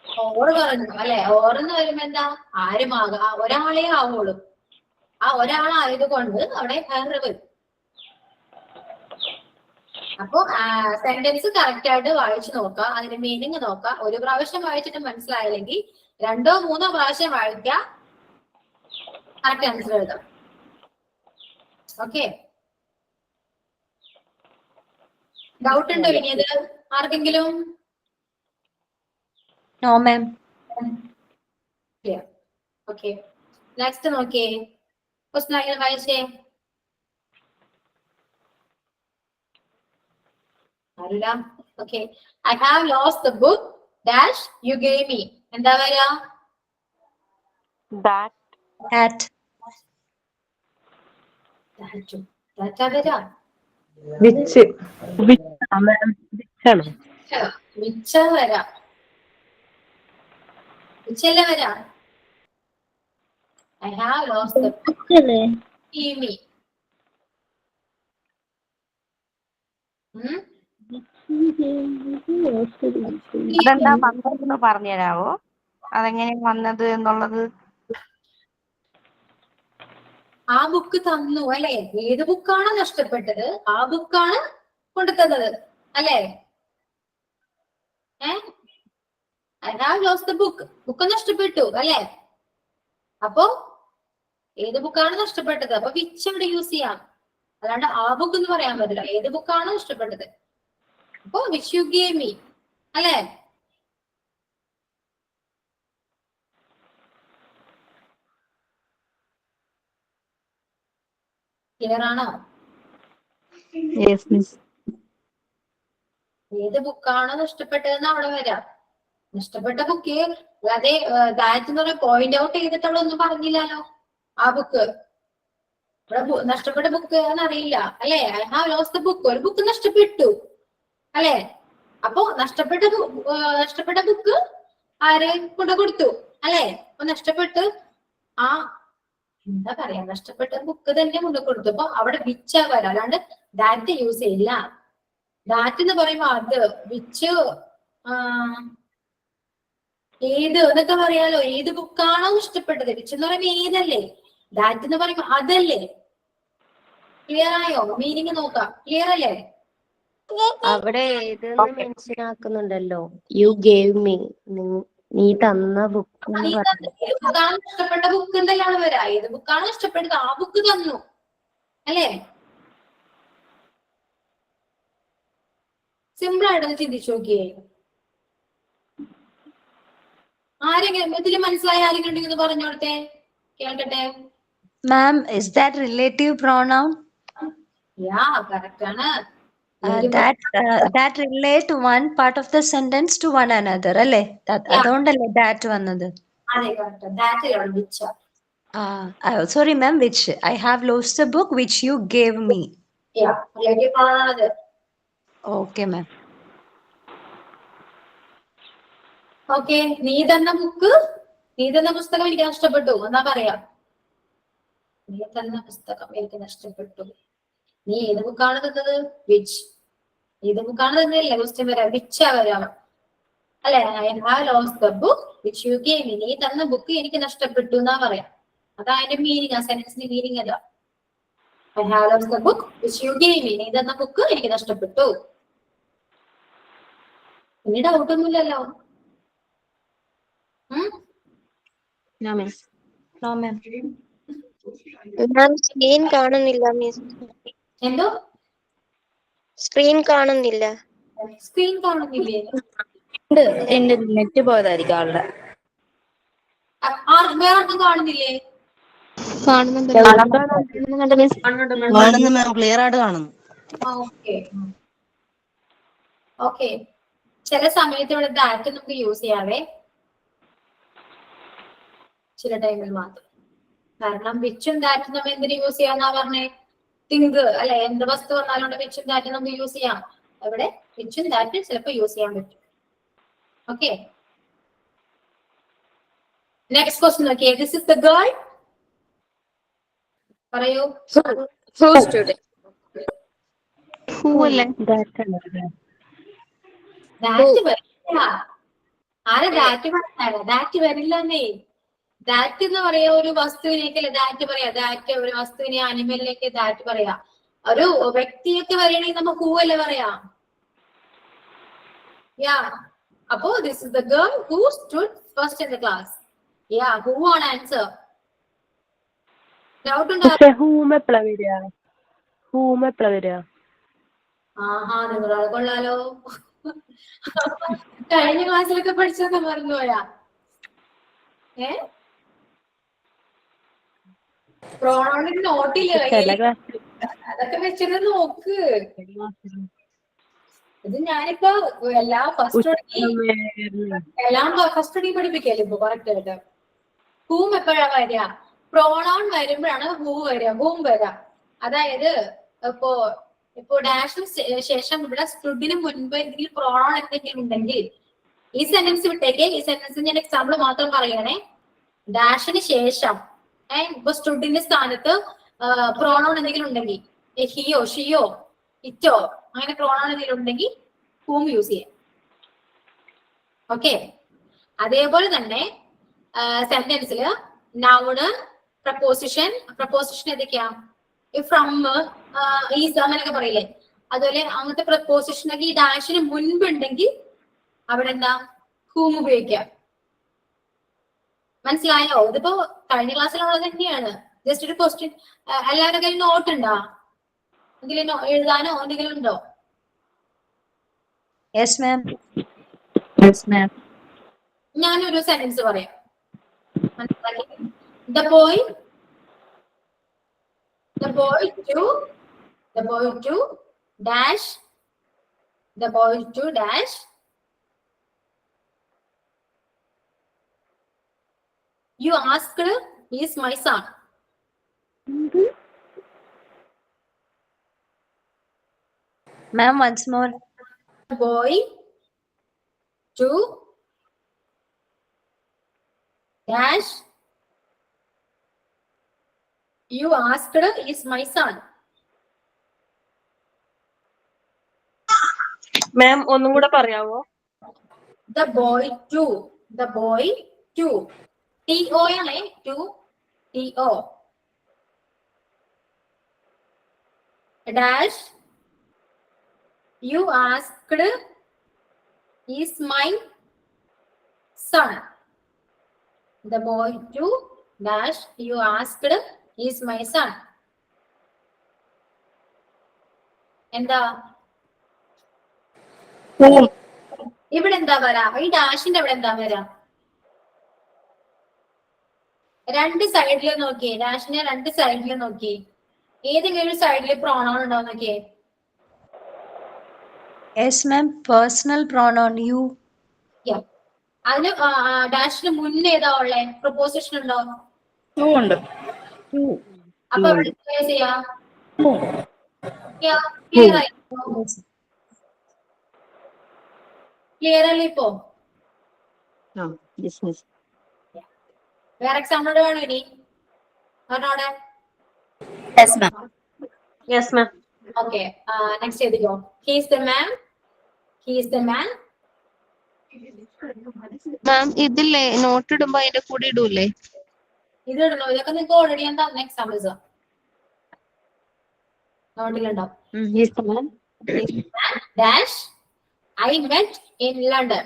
ഓറ് പറഞ്ഞു അല്ലെ. ഓറെന്ന് വരുമ്പോ എന്താ, ആരുമാകാം, ഒരാളെ ആവുള്ളൂ. ആ ഒരാളായത് കൊണ്ട് അവിടെ ഹെർ വരും. അപ്പൊ സെന്റൻസ് കറക്റ്റ് ആയിട്ട് വായിച്ചു നോക്കുക, അതിന്റെ മീനിങ് നോക്കുക. ഒരു പ്രാവശ്യം വായിച്ചിട്ട് മനസ്സിലായില്ലെങ്കിൽ 2 or 3 പ്രാവശ്യം വായിക്കുക, കറക്റ്റ് ആൻസർ എഴുതാം. ഓക്കെ, ഡൗട്ട് ഉണ്ടോ ഇനി അത് ആർക്കെങ്കിലും? No ma'am. ഓക്കെ, നെക്സ്റ്റ് നോക്കിയേ. ക്വസ്റ്റ്യൻ വായിച്ചേ. അല്ല, okay. I have lost the book dash you gave me. എന്താ വരാ? That വരാ വിച്ച് വിച്ചാണോ? വിച്ച വരാ, വിച്ചല്ല വരാ. I have lost the book give me. അതെന്താ വന്നതെന്ന് പറഞ്ഞുതരാവോ? അതെങ്ങനെയാ വന്നത് എന്നുള്ളത്? ആ ബുക്ക് തന്നു അല്ലെ. ഏത് ബുക്കാണ് നഷ്ടപ്പെട്ടത് ആ ബുക്കാണ് കൊണ്ടുതന്നത് അല്ലെ. I have lost the book. Book നഷ്ടപ്പെട്ടു അല്ലെ. അപ്പൊ ഏത് ബുക്കാണ് നഷ്ടപ്പെട്ടത്? അപ്പൊ വിച്ച് അവിടെ യൂസ് ചെയ്യാം. അല്ലാണ്ട് ആ ബുക്ക് എന്ന് പറയാൻ പറ്റില്ല. ഏത് ബുക്കാണ് നഷ്ടപ്പെട്ടത്? അപ്പൊ വിച്ച് യു ഗേവ് മീ അല്ലെ. ക്ലിയർ ആണോ? ഏത് ബുക്കാണ് നഷ്ടപ്പെട്ടതെന്ന് അവിടെ വരാം. നഷ്ടപ്പെട്ട ബുക്ക് അല്ലാതെ ദാറ്റ് എന്ന് പറയുന്ന പോയിന്റ് ഔട്ട് ചെയ്തിട്ടുള്ളൊന്നും പറഞ്ഞില്ലല്ലോ. ആ ബുക്ക് ഇവിടെ നഷ്ടപ്പെട്ട ബുക്ക് എന്നറിയില്ല അല്ലെ. I have lost the book, ഒരു ബുക്ക് നഷ്ടപ്പെട്ടു അല്ലെ. അപ്പൊ നഷ്ടപ്പെട്ട ബുക്ക് ആര് കൊണ്ട് കൊടുത്തു അല്ലെ. അപ്പൊ നഷ്ടപ്പെട്ട് ആ എന്താ പറയാ, നഷ്ടപ്പെട്ട ബുക്ക് തന്നെ കൊണ്ട് കൊടുത്തു. അപ്പൊ അവിടെ വിച്ചാ വരാം, അല്ലാണ്ട് ദാറ്റ് യൂസ് ചെയ്യില്ല. ദാറ്റ് എന്ന് പറയുമ്പോ അത്, വിച്ച് ഏത് എന്നൊക്കെ പറയാലോ. ഏത് ബുക്കാണോ നഷ്ടപ്പെട്ടത്, വിച്ച് എന്ന് പറയുമ്പോ ഏതല്ലേ, ദാറ്റ് എന്ന് പറയുമ്പോ അതല്ലേ. ക്ലിയർ ആയോ? മീനിങ് നോക്കാം. ക്ലിയർ അല്ലേ? അവിടെ ഏതെന്ന് മെൻഷൻ ആക്കുന്നുണ്ടല്ലോ, യു ഗേവ് മീ, നീ തന്ന ബുക്ക് എന്ന് പറഞ്ഞു. ഏത് ബുക്കാണ് നഷ്ടപ്പെട്ട ബുക്ക് എന്തെല്ലാം വരാ. ഏത് ബുക്കാണ് നഷ്ടപ്പെട്ടത് ആ ബുക്ക് തന്നു അല്ലേ. സിമ്പിൾ ആയിട്ടൊന്ന് ചിന്തിച്ചു നോക്കിയേ. ആരെങ്കിലും ഇതില് മനസ്സിലായ ആരെങ്കിലും ഉണ്ടെങ്കിൽ പറഞ്ഞോട്ടെ, കേൾക്കട്ടെ. മാം, is that relative pronoun? Yeah, correct ആണ്. That relate one part of the sentence to one another അല്ലേ. അതുകൊണ്ടല്ലേ that വന്നത്. അതെ, correct. That ആണ് which. Sorry ma'am, which. I have lost the book which you gave me. Yeah, relative pronoun ആണ്. Okay ma'am. Okay, നീ തന്ന പുസ്തകം എനിക്ക് നഷ്ടപ്പെട്ടു എന്നാ പറയാ. നീ തന്ന പുസ്തകം എനിക്ക് നഷ്ടപ്പെട്ടു. നീ ഏത് ബുക്കാണ് തന്നത്? വിച്ച്. ഏത് ബുക്കാണ് തന്നല്ലേ ക്വസ്റ്റ്യൻ വരാം. വിച്ചാ വരാം അല്ലെ. I have lost the book which you gave me. നീ തന്ന ബുക്ക് എനിക്ക് നഷ്ടപ്പെട്ടു എന്നാ പറയാം. അതാ അതിന്റെ മീനിങ്, ആ സെന്റൻസിന്റെ മീനിങ് അതാ. I have lost the book which you gave me. നീ തന്ന ബുക്ക് എനിക്ക് നഷ്ടപ്പെട്ടു. ഇനി ഡൗട്ട് ഒന്നുമില്ലല്ലോ. സ്ക്രീൻ കാണുന്നില്ല മിസ്. എന്തോ സ്ക്രീൻ കാണുന്നില്ല. സ്ക്രീൻ കാണുന്നില്ലേ? എന്റെ നെറ്റ് പോയതായിരിക്കും ആളുടെ. വേറെ ഒന്നും കാണുന്നില്ലേ? കാണുന്നു മാം, ക്ലിയർ ആയിട്ട് കാണുന്നു. ഓക്കെ. ചില സമയത്ത് ഇവിടെ ദാറ്റ് നമുക്ക് യൂസ് ചെയ്യാവേ, ചില ടൈമിൽ മാത്രം. കാരണം വിച്ചും ദാറ്റും നമ്മൾ എന്തിനു യൂസ് ചെയ്യാന്നാ പറഞ്ഞേ? തിങ്ക് അല്ലെ, എന്ത് വസ്തു വന്നാലും വിച്ചും ദാറ്റും നമുക്ക് യൂസ് ചെയ്യാം. അവിടെ വിച്ചും ദാറ്റും ചിലപ്പോൾ യൂസ് ചെയ്യാൻ പറ്റും. ഓക്കെ, നെക്സ്റ്റ് ക്വസ്റ്റ്യൻ നോക്കിയേ. This is the girl. പറയൂ. ദാറ്റ് വരില്ല. ആരെ ദാറ്റ് പറഞ്ഞാലോ? ദാറ്റ് വരില്ലെന്നേ. ദാറ്റ് എന്ന് പറയാ ഒരു വസ്തുവിനേക്കല്ലേ ദാറ്റ് പറയാ. ദാറ്റ് ഒരു വസ്തുവിനെ, അനിമലിലേക്ക് ദാറ്റ് പറയാ. ഒരു വ്യക്തിയൊക്കെ വരണമെങ്കിൽ നമ്മൾ ഹൂ അല്ലേ പറയാ. യാ, അപ്പോ this is the girl who stood first in the class. Yeah, who ആണ് ആൻസർ. ഡൗട്ട് ഉണ്ടോ? ആഹാ, നിങ്ങളത് കൊള്ളാലോ. കഴിഞ്ഞ ക്ലാസ്സിലൊക്കെ പഠിച്ചൊക്കെ മറന്നുപോയാ? പ്രോണോണിന് നോട്ടില്ലേ? അതൊക്കെ വെച്ചിട്ട് നോക്ക്. ഇത് ഞാനിപ്പോ എല്ലാം ഫസ്റ്റ് പഠിപ്പിക്കല്ലേ ഇപ്പൊ കറക്റ്റ് ആയിട്ട്. ഹൂം എപ്പോഴാ വരിക? പ്രോണോൺ വരുമ്പോഴാണ് ഹൂ വരിക, ഹൂം വരിക. അതായത് ഇപ്പോ ഡാഷിന് ശേഷം ഇവിടെ സ്റ്റുഡിന് മുൻപ് എന്തെങ്കിലും പ്രോണോൺ എന്തെങ്കിലും ഉണ്ടെങ്കിൽ ഈ സെന്റൻസ് വിട്ടേക്ക്. ഈ സെന്റൻസ് ഞാൻ എക്സാമ്പിൾ മാത്രം പറയണേ. ഡാഷിന് ശേഷം ഇപ്പൊ സ്റ്റുഡിന്റെ സ്ഥാനത്ത് പ്രോണോൺ എന്തെങ്കിലും ഉണ്ടെങ്കിൽ, ഹിയോ, ഷിയോ, ഇറ്റോ, അങ്ങനെ പ്രോണോൺ എന്തെങ്കിലും ഉണ്ടെങ്കിൽ ഹൂം യൂസ് ചെയ്യാം. ഓക്കെ, അതേപോലെ തന്നെ സെന്റൻസില് നൗണ്, പ്രപ്പോസിഷൻ ഏതൊക്കെയാ? ഫ്രം, ഈസ്, അങ്ങനെയൊക്കെ പറയില്ലേ. അതുപോലെ അങ്ങനത്തെ പ്രപ്പോസിഷൻ ഒക്കെ ഈ ഡാഷിന് മുൻപ് ഉണ്ടെങ്കിൽ അവിടെ എന്താ? ഹൂം ഉപയോഗിക്കാം. മനസ്സിലായോ? ഇതിപ്പോ കഴിഞ്ഞ ക്ലാസ്സിലുള്ളത് തന്നെയാണ്. ജസ്റ്റ് ഒരു ക്വസ്റ്റ്യൻ. എല്ലാവരുടെ കയ്യിൽ നോട്ട് ഉണ്ടോ? എന്തെങ്കിലും എഴുതാനോ എന്തെങ്കിലും ഉണ്ടോ? Yes ma'am. ഞാനൊരു സെന്റൻസ് പറയാം. മനസ്സിലാക്കി? The boy to dash, you asked, is my son. Ma'am, once more. The boy to dash, you asked, is my son. മാം ഒന്നും കൂടെ പറയാവോ? The boy to TO ആണ്. TO dash, you asked, is my son. The boy to dash, you asked, is my son. എന്താ ഇവിടെ എന്താ വരാ? ഈ ഡാഷിന്റെ അവിടെ എന്താ വരാ? രണ്ട് സൈഡില് നോക്കിയേ. ഡാഷിനെ രണ്ട് സൈഡില് നോക്കിയേ. ഏതെങ്കിലും ഒരു സൈഡില് പ്രോണോൺ ഉണ്ടോ നോക്കിയേ. Yes ma'am, personal pronoun you. Yeah. അതിന് ഡാഷിന് മുന്നേ ഏതാ ഉള്ളേ? പ്രൊപ്പോസിഷൻ ഉണ്ടോ? ഉണ്ട്. അപ്പൊ അവിടെ ചെയ്യാ. ക്ലിയർ അല്ലേ ഇപ്പോ? വേറെ എക്സാമ്പിളോട് വേണോ ഇനി? പറഞ്ഞോടെ. Yes ma'am. Okay, next എഴുതിക്കോ. He is the man. മാം ഇതില്ലേ നോട്ട് ഇടുമ്പോ അതിന്റെ കൂടെ ഇടൂലേ? ഇത് ഇടണോ? ഇതൊക്കെ നിങ്ങൾക്ക് ഓൾറെഡി ഞാൻ തന്ന examples നോട്ടിലുണ്ടാവും. Dash, I met in London.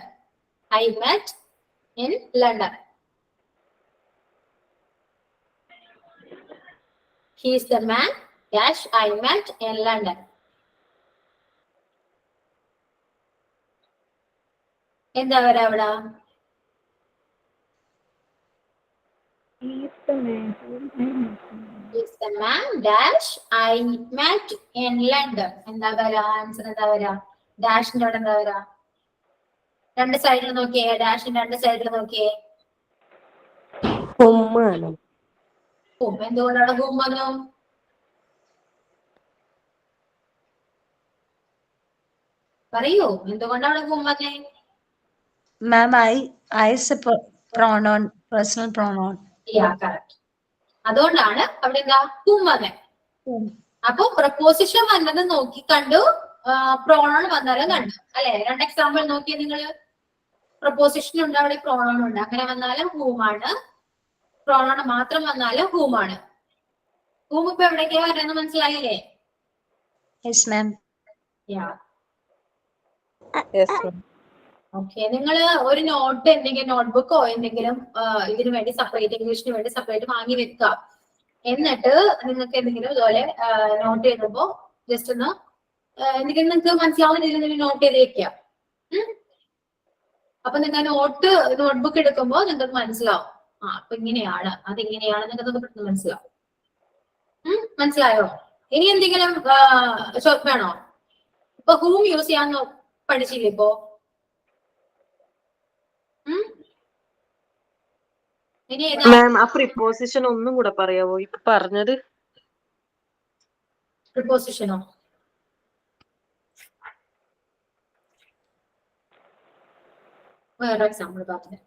He is the man dash I met in London. എന്താ വരാ അവിടെ? He's the man whom I met. Is the man dash I met in London. എന്താ വരാ? ആൻസർ എന്താ വരാ? ഡാഷിന്റെ അവിടെ എന്താ വരാ? രണ്ട് സൈഡിൽ നോക്കിയേ, ഡാഷിന്റെ രണ്ട് സൈഡിൽ നോക്കിയേ. ഹുമാണ്. എന്തുകൊണ്ടാണ് ഹൂം വന്നു? പറയൂ, എന്തുകൊണ്ടാണ് ഹൂം വന്നേ? Ma'am, I is a pronoun, personal pronoun. Yeah, correct. അതുകൊണ്ടാണ് അവിടെ എന്താ ഹൂം വന്നേ. അപ്പൊ പ്രപ്പോസിഷൻ വന്നത് നോക്കി കണ്ടു, പ്രോണോൺ വന്നാലും കണ്ടു അല്ലെ? രണ്ട് എക്സാമ്പിൾ നോക്കിയ നിങ്ങള്. പ്രപ്പോസിഷൻ ഉണ്ട്, അവിടെ പ്രോണോൺ ഉണ്ട്. അങ്ങനെ വന്നാലും ഹൂമാണ്, പ്രോണോൺ മാത്രം വന്നാലും ഹൂമാണ്. ഹൂം ഇപ്പൊ എവിടേക്കാ വരുന്നത് മനസ്സിലായില്ലേ? Yes, ma'am. Yeah. Yes, ma'am. Okay, നിങ്ങള് ഒരു നോട്ട് എന്തെങ്കിലും നോട്ട്ബുക്കോ എന്തെങ്കിലും ഇതിനു വേണ്ടി സെപ്പറേറ്റ്, ഇംഗ്ലീഷിന് വേണ്ടി സെപ്പറേറ്റ് വാങ്ങി വെക്കുക. എന്നിട്ട് നിങ്ങൾക്ക് എന്തെങ്കിലും ഇതുപോലെ നോട്ട് ചെയ്തപ്പോ ജസ്റ്റ് ഒന്ന് എന്തെങ്കിലും നിങ്ങൾക്ക് മനസ്സിലാവുന്ന രീതിയിൽ നോട്ട് ചെയ്ത് വെക്കുക. അപ്പൊ നിങ്ങൾ നോട്ട്ബുക്ക് എടുക്കുമ്പോ നിങ്ങൾക്ക് മനസ്സിലാവും, അപ്പൊ ഇങ്ങനെയാണ്, അതിങ്ങനെയാണ്, നിങ്ങൾക്ക് പെട്ടെന്ന് മനസ്സിലാവും. മനസ്സിലായോ? ഇനി എന്തെങ്കിലും വേണോ? ഇപ്പൊ ഹൂം യൂസ് ചെയ്യാൻ പഠിച്ചില്ലേ ഇപ്പോ? ഇനി മാം ആ പ്രിപ്പോസിഷൻ ഒന്നും കൂടെ പറയാവോ ഇപ്പൊ പറഞ്ഞത്? പ്രിപ്പോസിഷനോ? വേറെ എക്സാമ്പിൾ പറഞ്ഞു.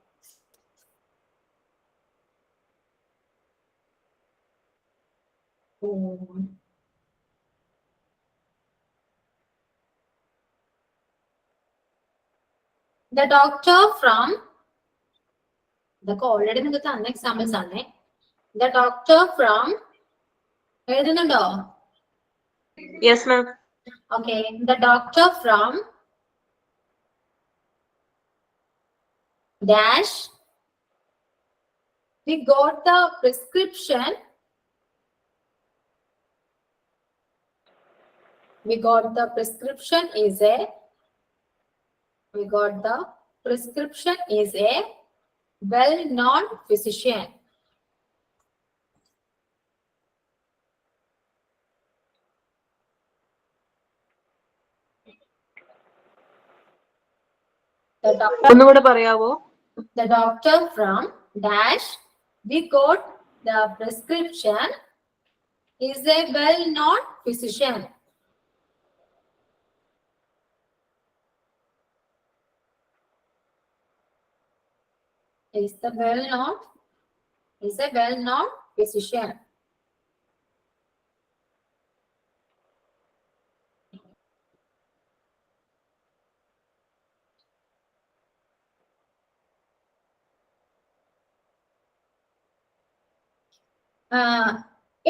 The doctor from, ഇതൊക്കെ ഓൾറെഡി നിങ്ങൾക്ക് തന്ന എക്സാമ്പിൾസ് ആണേ. The doctor from, എഴുതുന്നുണ്ടോ? Yes ma'am. Okay, the doctor from dash, we got the prescription. We got the prescription is a well-known physician. ഒന്നുകൂടെ പറയാവോ? The doctor from dash, we got the prescription is a well-known physician. Is a well-known physician.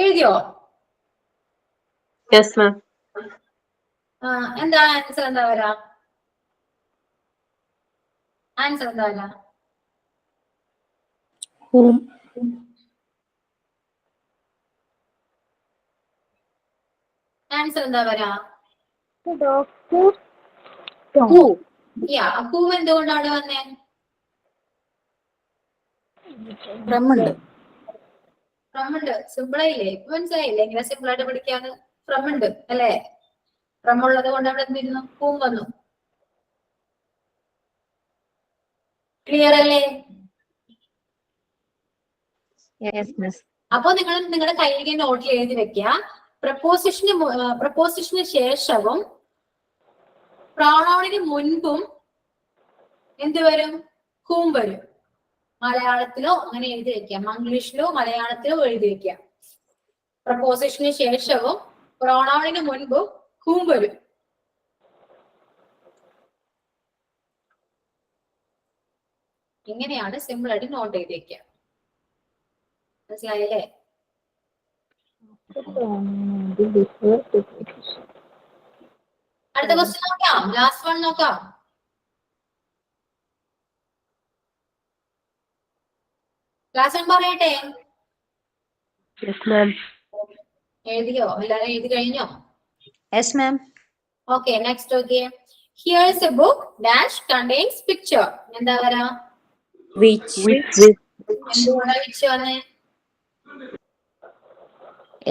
എഴുതിയോ? Yes ma'am. എന്താ answer? എന്താ വരാ? Answer എന്താ വരാ? Answer എന്താ വരാ? ഹൂ എന്തുകൊണ്ടാണ് വന്നേ? ഫ്രമുണ്ട്. സിമ്പിൾ ആയില്ലേ? ഇപ്പൊ മനസ്സിലായില്ലേ എങ്ങനെ സിമ്പിൾ ആയിട്ട് പഠിക്കാന്ന്? ഫ്രമുണ്ട് അല്ലെ? ഫ്രമുള്ളത് കൊണ്ട് അവിടെ എന്തിരുന്നു? ഹൂം വന്നു. ക്ലിയർ അല്ലേ? അപ്പൊ നിങ്ങൾ നിങ്ങളുടെ കയ്യിലേക്ക് നോട്ടിൽ എഴുതി വെക്കുക. പ്രപ്പോസിഷന് ശേഷവും പ്രോണോണിന് മുൻപും എന്ത് വരും? ഹൂം വരും. മലയാളത്തിലോ അങ്ങനെ എഴുതി വെക്കുക, മംഗ്ലീഷിലോ മലയാളത്തിലോ എഴുതി വെക്കുക. പ്രപ്പോസിഷന് ശേഷവും പ്രോണോണിന് മുൻപും ഹൂം വരും. ഇങ്ങനെയാണ് സിമ്പിൾ ആയിട്ട് നോട്ട് ചെയ്ത് വെക്കുക. മനസ്സിലായില്ലേ? അടുത്ത ക്വസ്റ്റ്യൻ നോക്കാം. ലാസ്റ്റ് വൺ നോക്കാം. ക്ലാസ് വൺ പറയട്ടെ? എഴുതിയോ? എല്ലാരും എഴുതി കഴിഞ്ഞോ? Yes, ma'am. Okay, next okay. Here is a book dash contains picture. എന്താ പറയാ? which എന്തുകൊണ്ടാ വിച്ച് വന്നേ?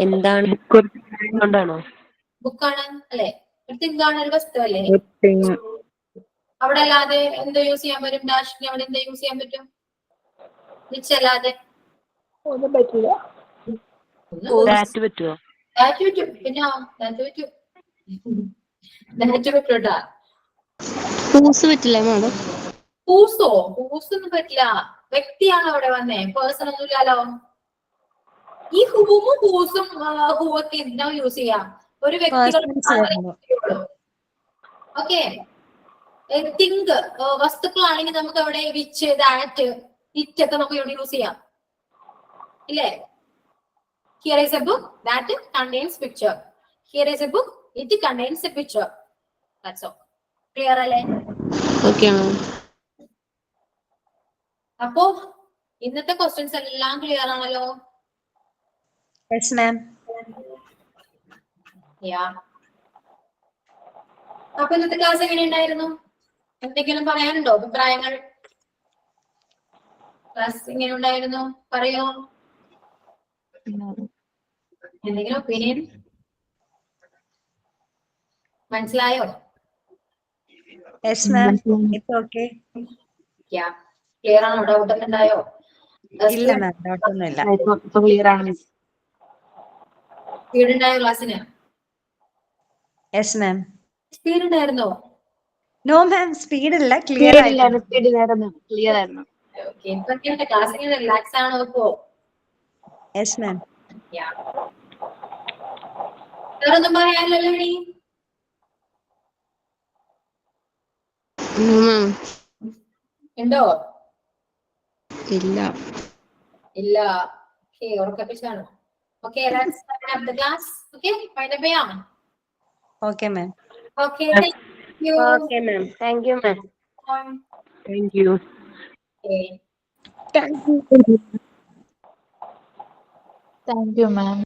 എന്താണ് കൊണ്ടാണോ? ബുക്കാണ് അല്ലെ? ഒരു തിങ്കാണ്, ഒരു വസ്തു അല്ലേ? അവിടെ അല്ലാതെ എന്ത് യൂസ് ചെയ്യാൻ പറ്റും? ഡാഷിന് അവിടെ എന്താ യൂസ് ചെയ്യാൻ പറ്റും? വിച്ച് അല്ലാതെ ഒന്നും പറ്റില്ല. ദാറ്റ് പറ്റുമോ? ദാറ്റ് പറ്റും. പിന്നെ ദാറ്റ് പറ്റും. ദാറ്റ് പറ്റൂട്ടാ. ഹൂസ് പറ്റില്ല മാഡം? ഹൂസോ? ഹൂസൊന്നും പറ്റില്ല. വ്യക്തിയാണ് അവിടെ വന്നേ, പേഴ്സൺ ഒന്നും ഇല്ലല്ലോ. ഈ ഹൂമും ഹൂസും ഹൂവൊക്കെ എന്തിനാ യൂസ് ചെയ്യാം? ഒരു വ്യക്തികൾ ഓക്കെ. തിങ്ക് വസ്തുക്കളാണെങ്കിൽ നമുക്ക് അവിടെ വിച്ച്, ദാറ്റ്, ഇറ്റ് ഒക്കെ നമുക്ക് ഇവിടെ യൂസ് ചെയ്യാം ഇല്ലേ? Here is a book that contains picture. Here is a book, it contains a picture. That's all. Clear അല്ലേ? Okay ma'am. അപ്പോ ഇന്നത്തെ ക്വസ്റ്റ്യൻസ് എല്ലാം ക്ലിയർ ആണല്ലോ? Yes ma'am. യാ. അപ്പൊ ഇന്നത്തെ ക്ലാസ് എങ്ങനെയുണ്ടായിരുന്നു? എന്തെങ്കിലും പറയാനുണ്ടോ? അഭിപ്രായങ്ങൾ? ക്ലാസ് എങ്ങനെ ഉണ്ടായിരുന്നു? പറയോ. എന്തെങ്കിലും ഒപ്പീനിയൻ? മനസ്സിലായോ? Yes ma'am. It's okay. Yeah. Clear ആണോ? ഡൗട്ട് ഒക്കെ ഉണ്ടായോ? ഇല്ല മാം, ഡൗട്ട് ഒന്നുമില്ല. ക്ലിയർ ആണ്. സ്പീഡ് ഉണ്ടായോ ക്ലാസ്സിന്? Yes ma'am. സ്പീഡ് ഉണ്ടായിരുന്നോ? നോ മാം, സ്പീഡ് ഇല്ല, ക്ലിയർ ആയിരുന്നു. ക്ലിയർ ആയിരുന്നു. ഓക്കെ. ഇപ്പൊ ക്ലാസ് ഇങ്ങനെ റിലാക്സ് ആണോ ഇപ്പോ? Yes ma'am. യാ. വേറൊന്നും പറയാനില്ലല്ലോ ഇനി? ഉണ്ടോ? ഇല്ല. ഇല്ല. ഓക്കെ. ഉറക്കപ്പിച്ചാണോ? Okay. Let's start up the class. Okay. Find a way on. Okay ma'am. Okay. Thank you. Okay ma'am. Thank you ma'am. Thank you. Okay. Thank you, ma'am.